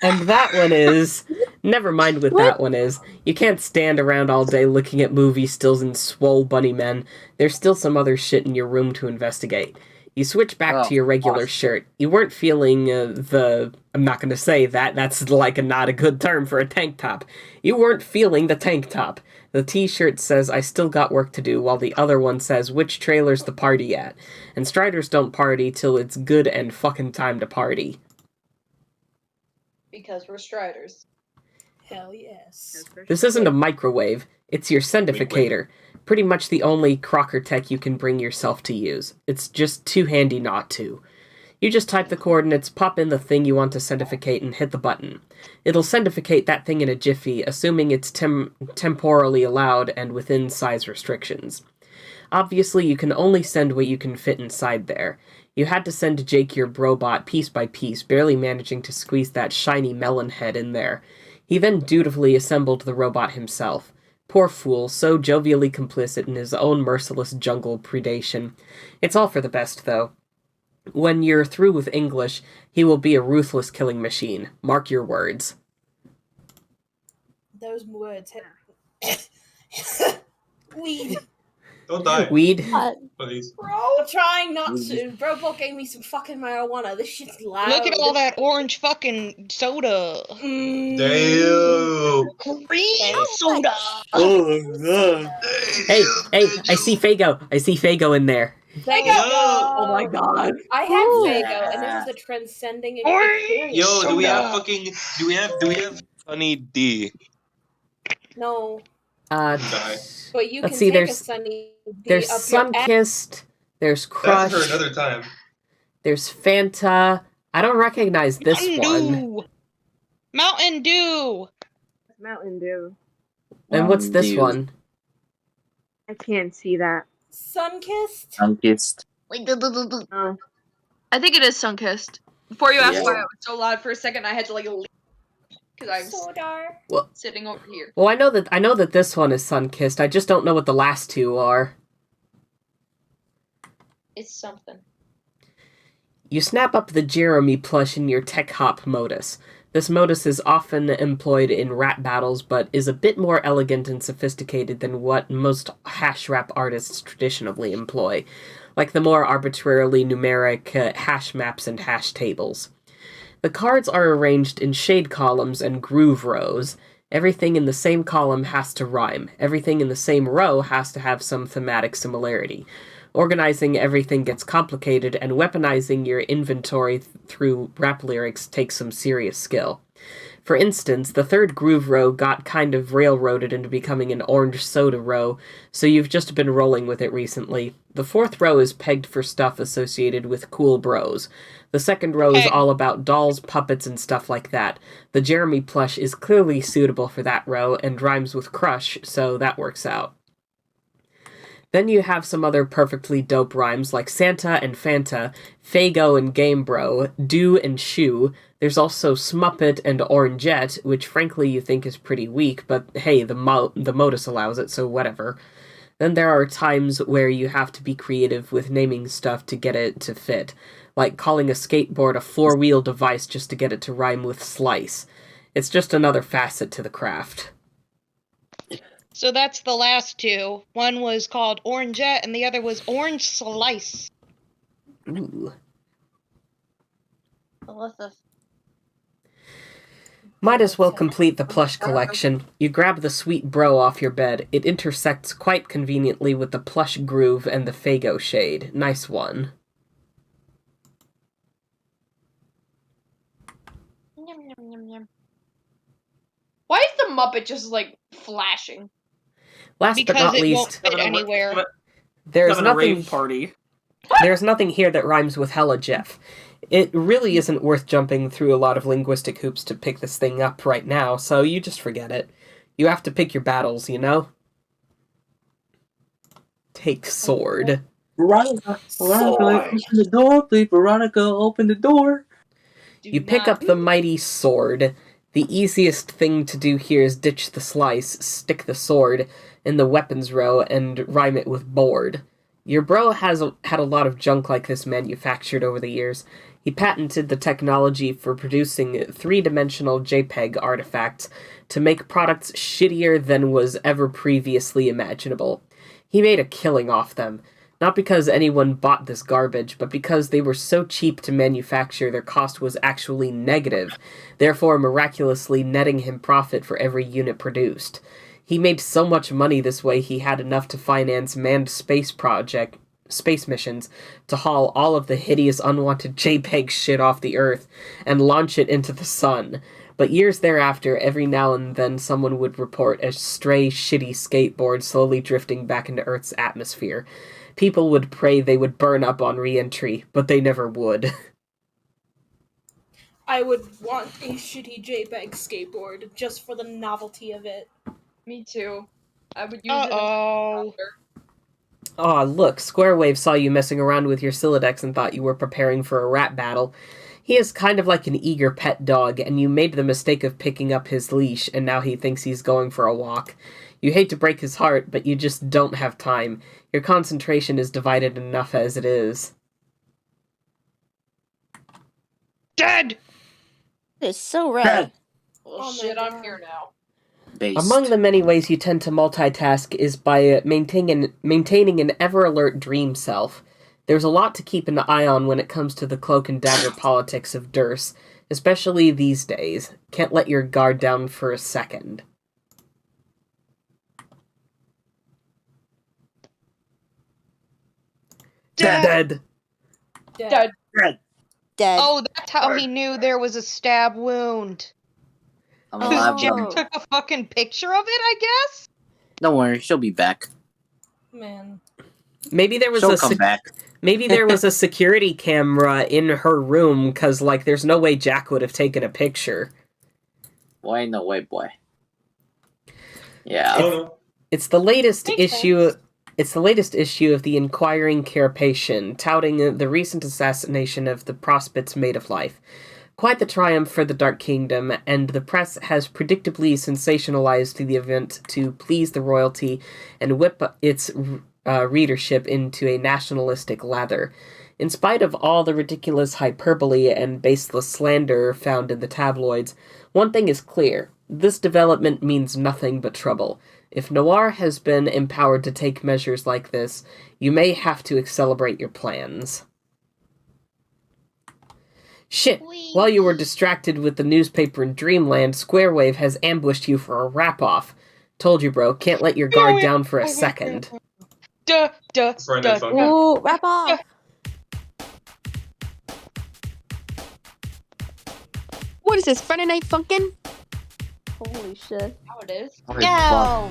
And that one is... Never mind what that one is. You can't stand around all day looking at movie stills and swole bunny men. There's still some other shit in your room to investigate. You switch back to your regular shirt. You weren't feeling I'm not going to say that. That's like not a good term for a tank top. You weren't feeling the tank top. The t-shirt says, I still got work to do, while the other one says, which trailer's the party at? And Striders don't party till it's good and fucking time to party. Because we're Striders. Hell yes. This isn't a microwave. It's your sendificator. Pretty much the only Crocker tech you can bring yourself to use. It's just too handy not to. You just type the coordinates, pop in the thing you want to sendificate, and hit the button. It'll sendificate that thing in a jiffy, assuming it's temporally allowed and within size restrictions. Obviously, you can only send what you can fit inside there. You had to send Jake your brobot piece by piece, barely managing to squeeze that shiny melon head in there. He then dutifully assembled the robot himself. Poor fool, so jovially complicit in his own merciless jungle predation. It's all for the best, though. When you're through with English, he will be a ruthless killing machine. Mark your words. Those words. Weed. Don't die. Weed? Please. Bro, I'm trying not to. Bro Bolt gave me some fucking marijuana. This shit's loud. Look at all that orange fucking soda. Damn. Green soda. Oh, God. Hey, I see Fago. I see Fago in there. Fago. Oh my god. I had Ooh. Fago, and it was a transcending Oi. experience. Yo, do we have Soda. fucking? Do we have Sunny D? No, Die. but you Let's can see, take a there's Sunny D there's up your ass. Sunkissed, there's That's for Crush, another time. there's Fanta. I don't recognize this Mountain one. Dew. Mountain Dew. Mountain Dew. And what's this Dew. one? I can't see that. Sunkissed. Sunkissed. Oh. I think it is Sunkissed. Before you ask Yeah. why I was so loud for a second, I had to like leave because I'm Sodar. sitting over here. Well, I know that this one is Sunkissed. I just don't know what the last two are. It's something. You snap up the Jeremy plush in your tech hop modus. This modus is often employed in rap battles, but is a bit more elegant and sophisticated than what most hash rap artists traditionally employ, like the more arbitrarily numeric hash maps and hash tables. The cards are arranged in shade columns and groove rows. Everything in the same column has to rhyme. Everything in the same row has to have some thematic similarity. Organizing everything gets complicated, and weaponizing your inventory through rap lyrics takes some serious skill. For instance, the third groove row got kind of railroaded into becoming an orange soda row, so you've just been rolling with it recently. The fourth row is pegged for stuff associated with cool bros. The second row is all about dolls, puppets, and stuff like that. The Jeremy plush is clearly suitable for that row, and rhymes with crush, so that works out. Then you have some other perfectly dope rhymes like Santa and Fanta, Fago and Game Bro, Do and Shoe. There's also Smuppet and Orangette, which frankly you think is pretty weak, but hey, the modus allows it, so whatever. Then there are times where you have to be creative with naming stuff to get it to fit, like calling a skateboard a four-wheel device just to get it to rhyme with slice. It's just another facet to the craft. So that's the last two. One was called Orangette and the other was Orange Slice. Ooh. Delicious. Might as well complete the plush collection. You grab the sweet bro off your bed. It intersects quite conveniently with the plush groove and the Fago shade. Nice one. Yum, yum, yum, yum. Why is the Muppet just like flashing? Last Because but not it least, won't fit anywhere. there's Having a nothing rave party. there's nothing here that rhymes with hella Jeff. It really isn't worth jumping through a lot of linguistic hoops to pick this thing up right now, so you just forget it. You have to pick your battles, you know? Take sword. Veronica, open the door, please. Veronica, open the door. You pick up the mighty sword. The easiest thing to do here is ditch the slice, stick the sword in the weapons row, and rhyme it with board. Your bro has had a lot of junk like this manufactured over the years. He patented the technology for producing three-dimensional JPEG artifacts to make products shittier than was ever previously imaginable. He made a killing off them. Not because anyone bought this garbage, but because they were so cheap to manufacture their cost was actually negative, therefore miraculously netting him profit for every unit produced. He made so much money this way he had enough to finance manned space missions to haul all of the hideous unwanted JPEG shit off the Earth and launch it into the sun. But years thereafter, every now and then someone would report a stray, shitty skateboard slowly drifting back into Earth's atmosphere. People would pray they would burn up on re-entry, but they never would. I would want a shitty JPEG skateboard just for the novelty of it. Me too. I would use it. Uh-oh. Aw, look, Squarewave saw you messing around with your Silodex and thought you were preparing for a rap battle. He is kind of like an eager pet dog, and you made the mistake of picking up his leash, and now he thinks he's going for a walk. You hate to break his heart, but you just don't have time. Your concentration is divided enough as it is. Dead! It's so red. Oh shit, I'm here now. Based. Among the many ways you tend to multitask is by maintaining an ever-alert dream self. There's a lot to keep an eye on when it comes to the cloak and dagger politics of Dirce, especially these days. Can't let your guard down for a second. Dead. Dead. Dead. Oh, that's how he knew there was a stab wound. I'm Oh. alive. Jack Jim. took a fucking picture of it, I guess? Don't worry, she'll be back. Man. Maybe there was She'll a come back. maybe there was a security camera in her room, because, like, there's no way Jack would have taken a picture. Boy, no way, boy. Yeah. I don't know. It's the latest Makes issue. sense. It's the latest issue of the Inquiring Carapacian, touting the recent assassination of the Prospect's Maid of Life. Quite the triumph for the Dark Kingdom, and the press has predictably sensationalized the event to please the royalty and whip its readership into a nationalistic lather. In spite of all the ridiculous hyperbole and baseless slander found in the tabloids, one thing is clear. This development means nothing but trouble. If Noir has been empowered to take measures like this, you may have to accelerate your plans. Shit, while you were distracted with the newspaper in Dreamland, Squarewave has ambushed you for a wrap-off. Told you, bro, can't let your guard down for a second. Duh, duh, Friday duh. Night Funkin'. Ooh, wrap off. What is this, Friday Night Funkin'? Holy shit. How it is. Yo!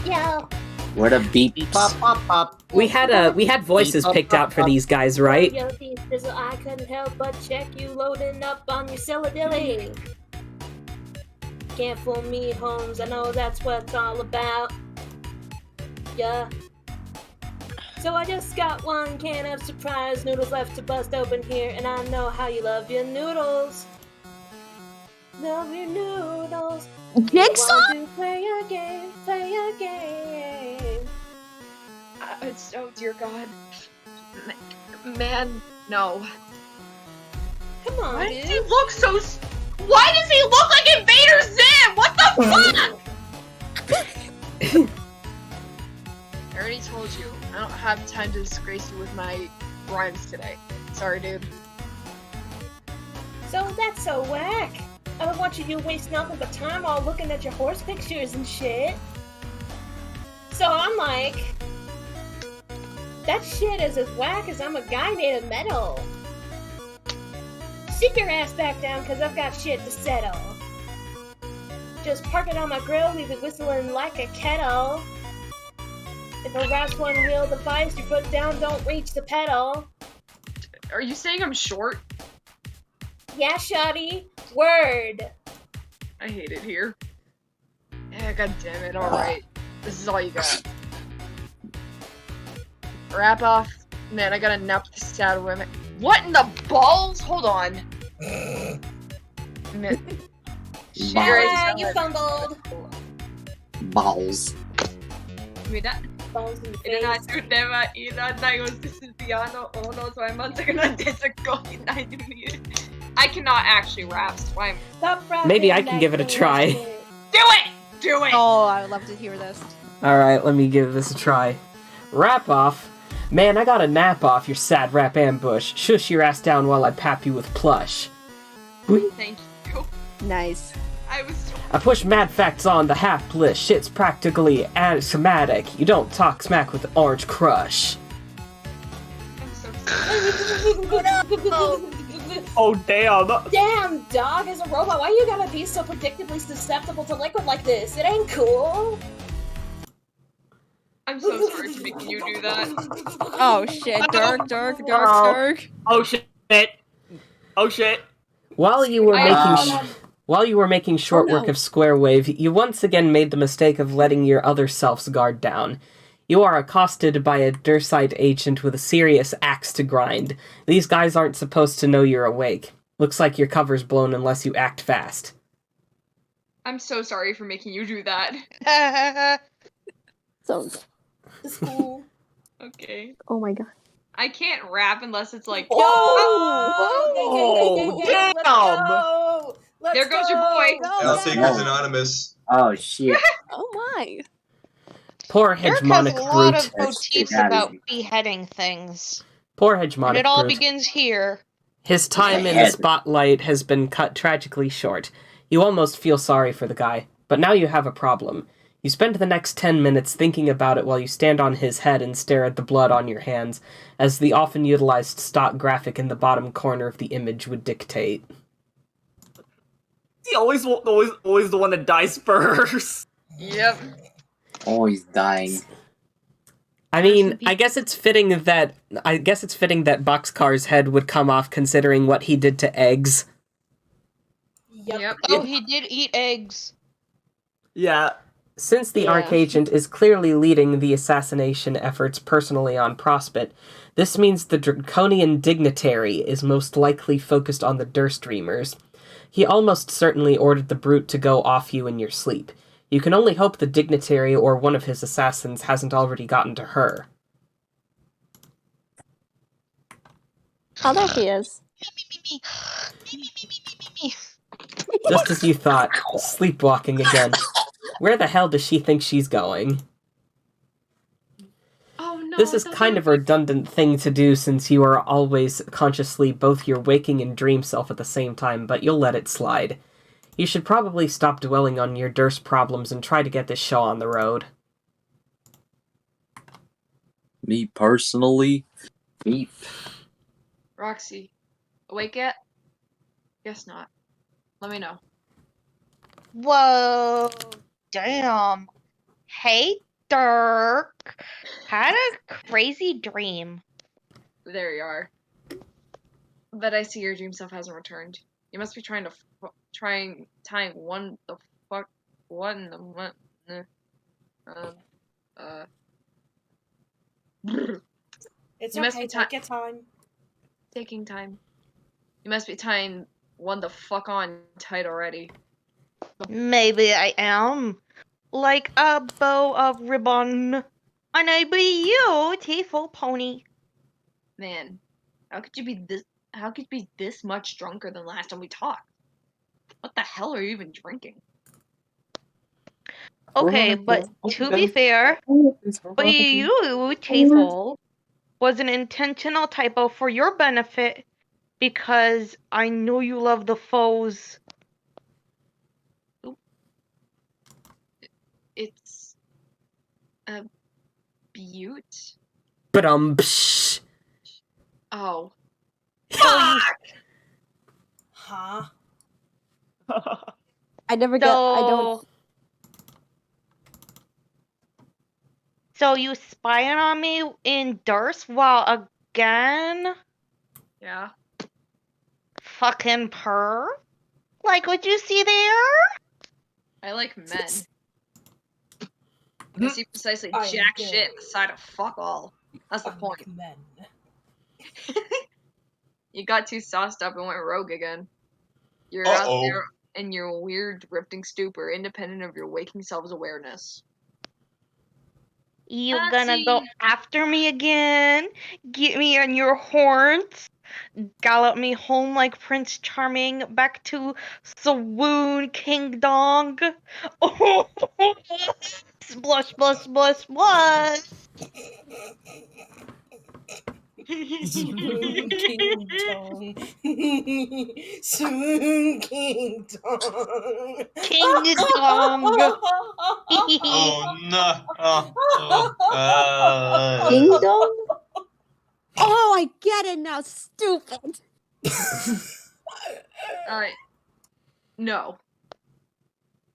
Yo! Where the beep pop pop pop. We had voices picked out for these guys, right? Yo, Thizzle, I couldn't help but check you loading up on your Dilly. Can't fool me, Holmes. I know that's what it's all about. Yeah. So I just got one can of surprise noodles left to bust open here, and I know how you love your noodles. Love your noodles. Jigsaw? Want to play a game, play a game. It's oh dear God, man, no. Come on, Why dude. does he look so? Why does he look like Invader Zim? What the fuck? I already told you, I don't have time to disgrace you with my rhymes today. Sorry, dude. So that's so whack. I don't want you to waste nothing but time all looking at your horse pictures and shit. So I'm like, that shit is as whack as I'm a guy made of metal. Sit your ass back down, cause I've got shit to settle. Just park it on my grill, leave it whistling like a kettle. If a rap's one wheel device, your foot down, don't reach the pedal. Are you saying I'm short? Yeah, shoddy. Word. I hate it here. Yeah, god damn it, alright. This is all you got. Wrap off. Man, I gotta nap the sad women. What in the balls? Hold on. Man. Ah, you fumbled. Balls. Mira, Balls in the era face. tu tema y la diagnosis is piano uno so I'm gonna disagree. I cannot actually rap, so I'm... Stop rapping Maybe I can that give it a thing try. like it. Do it! Do it! Oh, I would love to hear this. Alright, let me give this a try. Rap off. Man, I got a nap off your sad rap ambush. Shush your ass down while I pap you with plush. Thank you. Nice. I was so... I push mad facts on the half bliss. Shit's practically asymptomatic. You don't talk smack with Orange Crush. I'm so sorry. Oh, damn. Damn, dog, as a robot, why you gotta be so predictably susceptible to liquid like this? It ain't cool. I'm so sorry for making you do that. Oh shit, Dirk. Oh, shit. Oh, shit. While you were making short Oh, no. work of Squarewave, you once again made the mistake of letting your other self's guard down. You are accosted by a Dursite agent with a serious axe to grind. These guys aren't supposed to know you're awake. Looks like your cover's blown unless you act fast. I'm so sorry for making you do that. So, It's cool. Okay. oh my god. I can't rap unless it's like... Oh, Let's damn. go! Let's There goes your boy. Now Sassacres Anonymous. Oh shit. Oh my. Poor Dirk has hegemonic a lot brute. of motifs That's about beheading things. Poor And hegemonic it all brute. begins here. His time in the spotlight has been cut tragically short. You almost feel sorry for the guy, but now you have a problem. You spend the next 10 minutes thinking about it while you stand on his head and stare at the blood on your hands, as the often utilized stock graphic in the bottom corner of the image would dictate. He always the one that dies first. Yep. Always dying. I mean, I guess it's fitting that Boxcar's head would come off considering what he did to eggs. Yep. Oh, he did eat eggs. Yeah. Since the Archagent is clearly leading the assassination efforts personally on Prospect, this means the draconian dignitary is most likely focused on the Durstreamers. He almost certainly ordered the brute to go off you in your sleep. You can only hope the dignitary or one of his assassins hasn't already gotten to her. Oh, there he is. Just as you thought, sleepwalking again. Where the hell does she think she's going? Oh no. This is kind of a redundant thing to do since you are always consciously both your waking and dream self at the same time, but you'll let it slide. You should probably stop dwelling on your Durst problems and try to get this show on the road. Me personally? Me. Roxy, awake yet? Guess not. Let me know. Whoa, damn. Hey, Dirk. Had a crazy dream. There you are. But I see your dream self hasn't returned. You must be tying one the fuck what in the month. It's you must okay, be take your time. Taking time. You must be tying one the fuck on tight already. Maybe I am. Like a bow of ribbon on a beautiful pony. Man, how could you be this much drunker than last time we talked? What the hell are you even drinking? Okay, but to be fair, beautiful was an intentional typo for your benefit because I know you love the foes. It's a butte. Ba-dum-psh. Oh. Huh? I don't. So you spying on me in Durst while again? Yeah. Fucking purr? Like what you see there? I like men. I see precisely jack shit beside a fuck all. That's the point. Men. You got too sauced up and went rogue again. You're out there in your weird drifting stupor, independent of your waking self's awareness. You gonna go after me again? Get me on your horns? Gallop me home like Prince Charming back to Swoon King Dong? Oh, blush, blush, blush, blush! Swoon King Dong. Swoon King Dong. King Dong. Oh no. Ding dong? Oh, I get it now, stupid. No.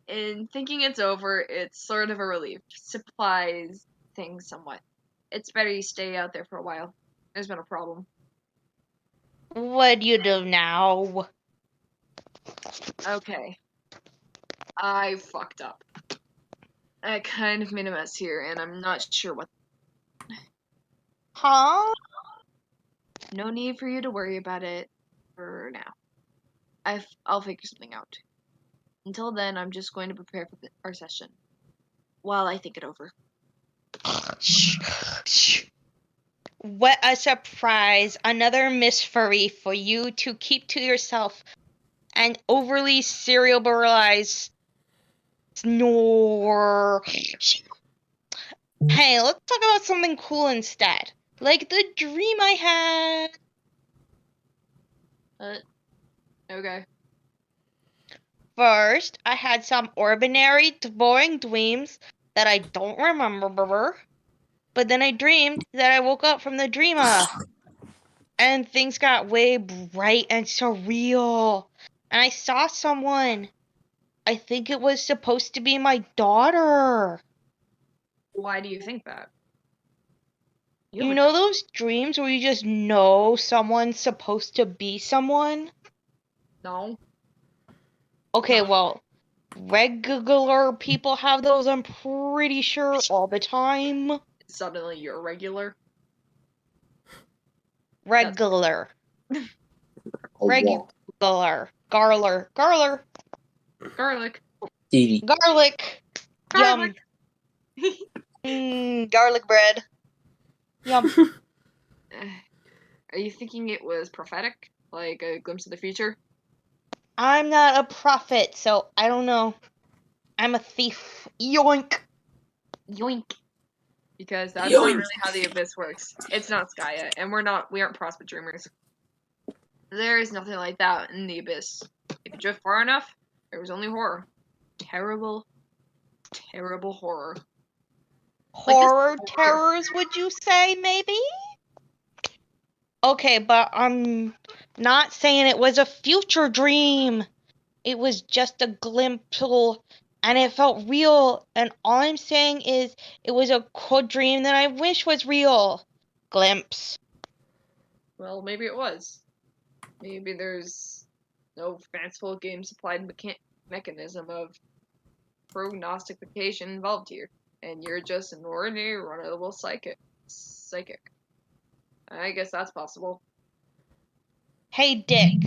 In thinking it's over, it's sort of a relief. Supplies things somewhat. It's better you stay out there for a while. There's been a problem. What do you do now? Okay. I fucked up. I kind of made a mess here, and I'm not sure what. Huh? No need for you to worry about it for now. I'll figure something out. Until then, I'm just going to prepare for our session while I think it over. What a surprise. Another Miss Furry for you to keep to yourself. An overly cerebralized snore. Hey, let's talk about something cool instead. Like the dream I had. Okay. First, I had some ordinary, boring dreams that I don't remember. But then I dreamed that I woke up from the dreamer. And things got way bright and surreal. And I saw someone. I think it was supposed to be my daughter. Why do you think that? You know those dreams where you just know someone's supposed to be someone? No. Okay, well, regular people have those, I'm pretty sure, all the time. Suddenly you're regular. Regular. Regular. Garler. Garlic. Garlic. Garlic. Yum. Garlic bread. Yum. Are you thinking it was prophetic? Like a glimpse of the future? I'm not a prophet, so I don't know. I'm a thief. Yoink. Yoink. Because that's not really how the Abyss works. It's not Skya, and we aren't Prosper Dreamers. There is nothing like that in the Abyss. If you drift far enough, there was only horror. Terrible, terrible horror. Horror terrors, would you say, maybe? Okay, but I'm not saying it was a future dream. It was just a glimpse, and it felt real, and all I'm saying is it was a cool dream that I wish was real. Glimpse. Well, maybe it was. Maybe there's no fanciful game supplied mechanism of prognostication involved here, and you're just an ordinary run-of-the-mill psychic. I guess that's possible. Hey, Dick.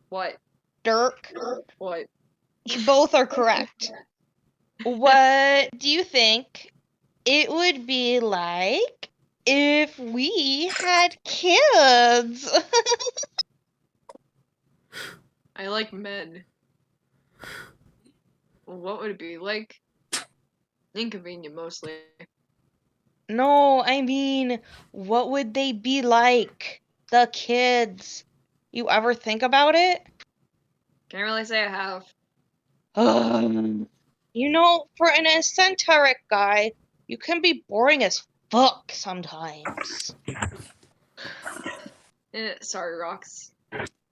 What? Dirk. What? You both are correct. What do you think it would be like if we had kids? I like men. What would it be like? Inconvenient, mostly. No, I mean, what would they be like? The kids. You ever think about it? Can't really say I have. You know, for an eccentric guy, you can be boring as fuck sometimes. Sorry, Rox.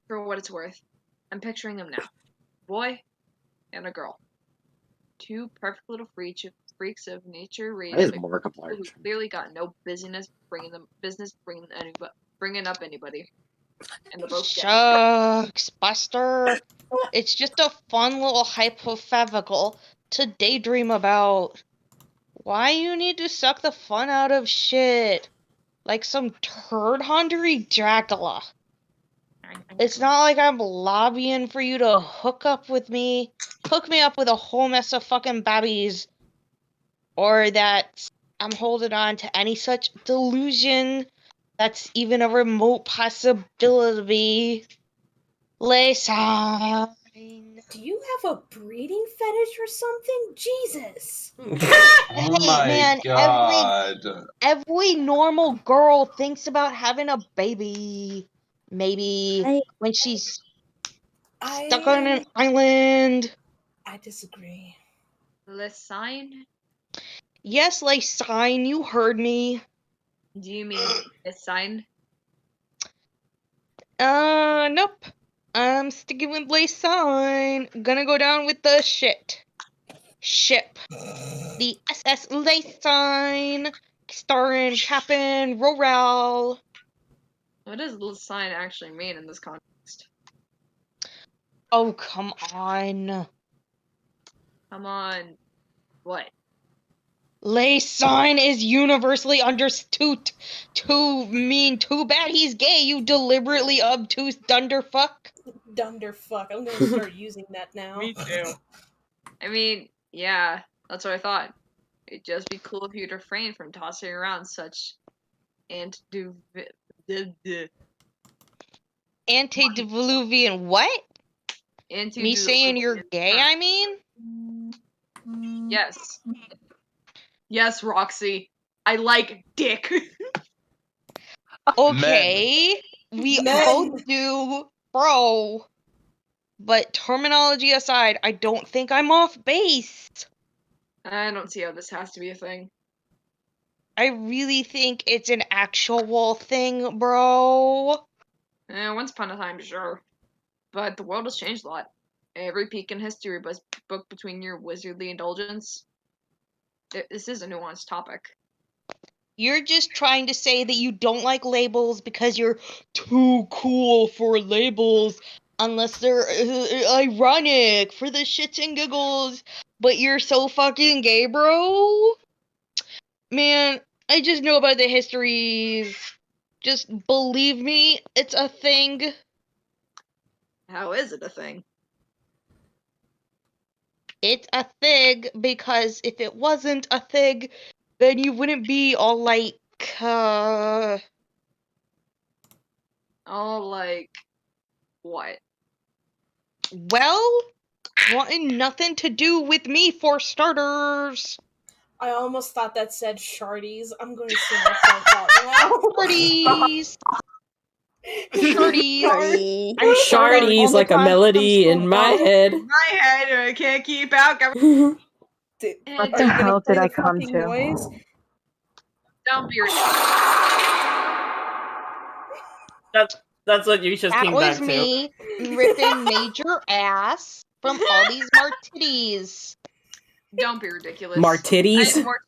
For what it's worth, I'm picturing them now. Boy and a girl. Two perfect little freaks of nature raised by people who clearly got no business bringing up anybody. And they're both Shucks, Buster. It's just a fun little hypothetical to daydream about. Why you need to suck the fun out of shit? Like some turd huntery Dracula. It's not like I'm lobbying for you to hook me up with a whole mess of fucking babbies, or that I'm holding on to any such delusion that's even a remote possibility. Listen. Do you have a breeding fetish or something? Jesus! Oh my man, god. Every normal girl thinks about having a baby. Maybe when she's stuck on an island. I disagree. Lysine? Yes, Lysine, you heard me. Do you mean Lysine? Nope. I'm sticking with Lysine. Gonna go down with the ship. The SS Lysine, starring Captain Roral. What does Lysine actually mean in this context? Oh, come on. Come on. What? Lysine is universally understood to mean too bad he's gay, you deliberately obtuse dunderfuck. Dunderfuck. I'm gonna start using that now. Me too. I mean, yeah, that's what I thought. It'd just be cool if you'd refrain from tossing around such Antediluvian what? Me saying you're gay, I mean? Yes. Yes, Roxy. I like dick. Okay. We both do, bro. But terminology aside, I don't think I'm off base. I don't see how this has to be a thing. I really think it's an actual thing, bro. Once upon a time, sure. But the world has changed a lot. Every peak in history was booked between your wizardly indulgence. This is a nuanced topic. You're just trying to say that you don't like labels because you're too cool for labels, unless they're ironic for the shits and giggles. But you're so fucking gay, bro. Man, I just know about the histories. Just believe me, it's a thing. How is it a thing? It's a thing because if it wasn't a thing, then you wouldn't be all like, All like, what? well, wanting nothing to do with me for starters. I almost thought that said shardies. I'm going to see myself out now. Shardies. Shardies. Sorry. I'm shardy all Shardy's the like a time melody from in my head. My head, I can't keep out. Dude, What are the you gonna hell play did I the come fucking to? noise? Don't be That's what you just That came was back to. me ripping major ass from all these martinis. Don't be ridiculous. I Martitties? have more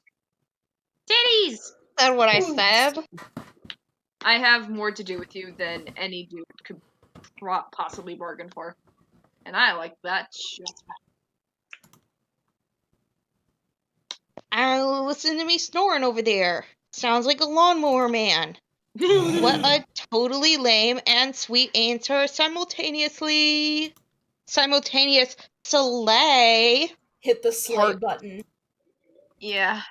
titties. That's what I said. I have more to do with you than any dude could possibly bargain for, and I like that shit. Listen to me snoring over there. Sounds like a lawnmower man. What a totally lame and sweet answer simultaneously. Simultaneous slay. Hit the slay button. Yeah.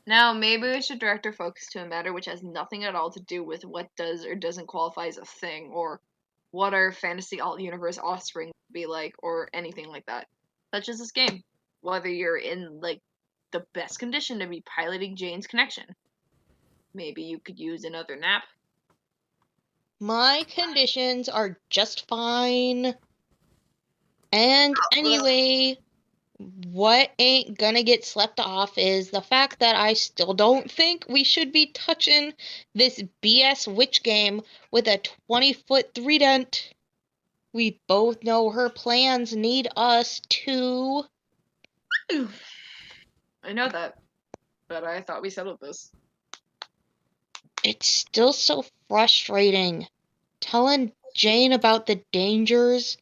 Now, maybe we should direct our focus to a matter which has nothing at all to do with what does or doesn't qualify as a thing, or what our fantasy alt-universe offspring would be like, or anything like that. Such as this game. Whether you're in, like, the best condition to be piloting Jane's connection. Maybe you could use another nap. My conditions are just fine. And anyway, what ain't gonna get slept off is the fact that I still don't think we should be touching this BS witch game with a 20-foot trident. We both know her plans need us to. I know that, but I thought we settled this. It's still so frustrating telling Jane about the dangers.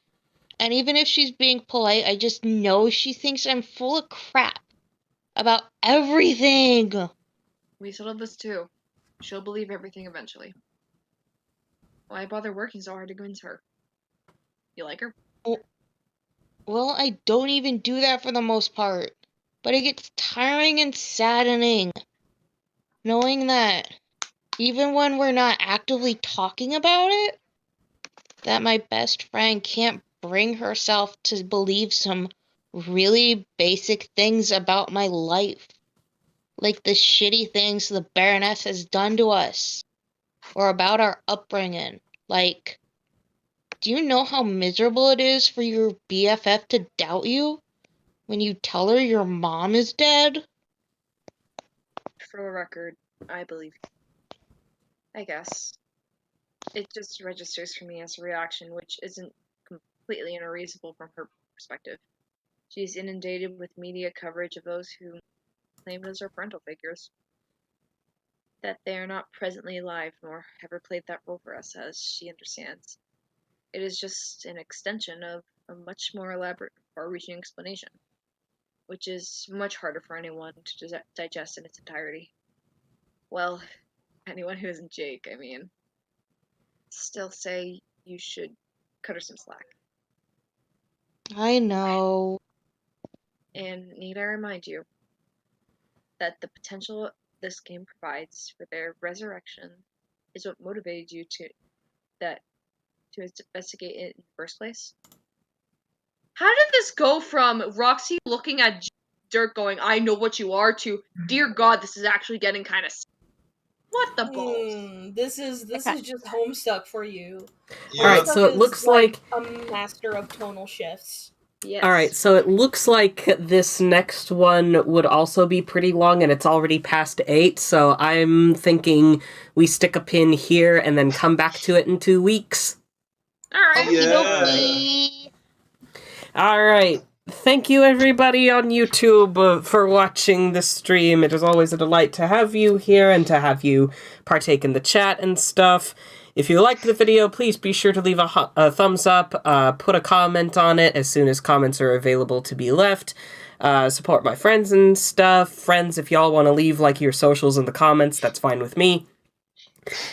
And even if she's being polite, I just know she thinks I'm full of crap about everything. We settled this too. She'll believe everything eventually. Why bother working so hard to convince her? You like her? Well, I don't even do that for the most part. But it gets tiring and saddening. Knowing that even when we're not actively talking about it, that my best friend can't bring herself to believe some really basic things about my life. Like the shitty things the Baroness has done to us. Or about our upbringing. Like, do you know how miserable it is for your BFF to doubt you when you tell her your mom is dead? For the record, I believe you. I guess. It just registers for me as a reaction, which isn't completely unreasonable from her perspective. She's inundated with media coverage of those who claim as her parental figures. That they are not presently alive nor ever played that role for us, as she understands. It is just an extension of a much more elaborate, far-reaching explanation, which is much harder for anyone to digest in its entirety. Well, anyone who isn't Jake, I mean. Still say you should cut her some slack. I know. And need I remind you that the potential this game provides for their resurrection is what motivated you to investigate it in the first place? How did this go from Roxy looking at Dirk going, I know what you are, to, dear God, this is actually getting kind of... What the balls? This is just Homestuck for you. Yeah. All right, so it Homestuck looks is like a master of tonal shifts. Yes. all right, so it looks like this next one would also be pretty long, and it's already past 8. So I'm thinking we stick a pin here and then come back to it in 2 weeks. All right. Yeah. All right. Thank you, everybody on YouTube, for watching this stream. It is always a delight to have you here and to have you partake in the chat and stuff. If you liked the video, please be sure to leave a thumbs up, put a comment on it as soon as comments are available to be left. Support my friends and stuff. Friends, if y'all want to leave like your socials in the comments, that's fine with me.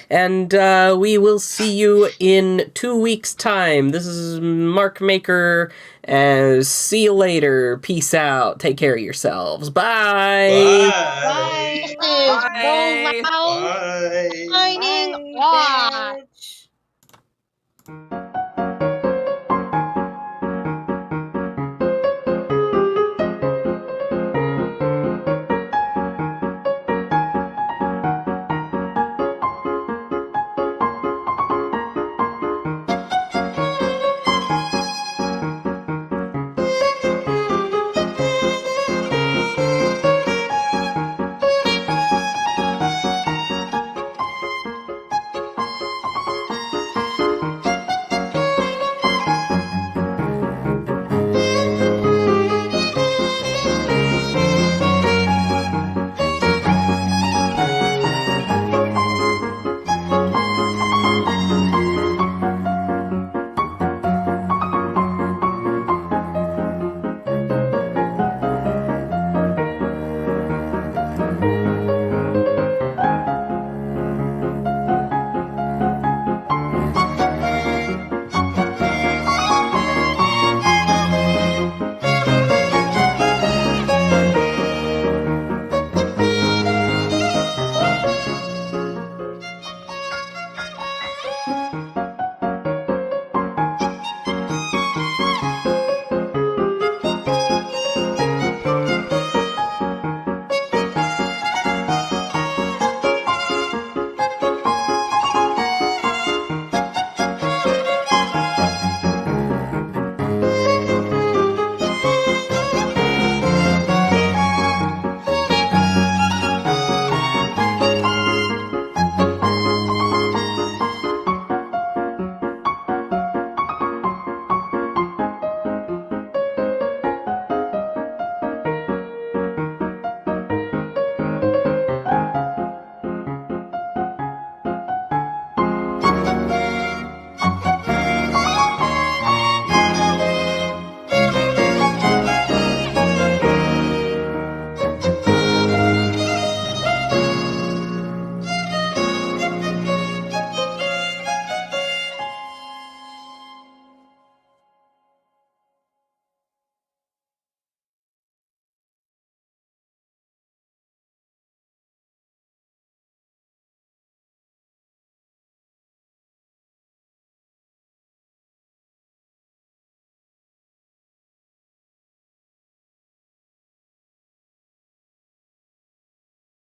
And we will see you in 2 weeks' time. This is Mark Maker. See you later. Peace out. Take care of yourselves. Bye. Bye. Bye. Bye. Signing off.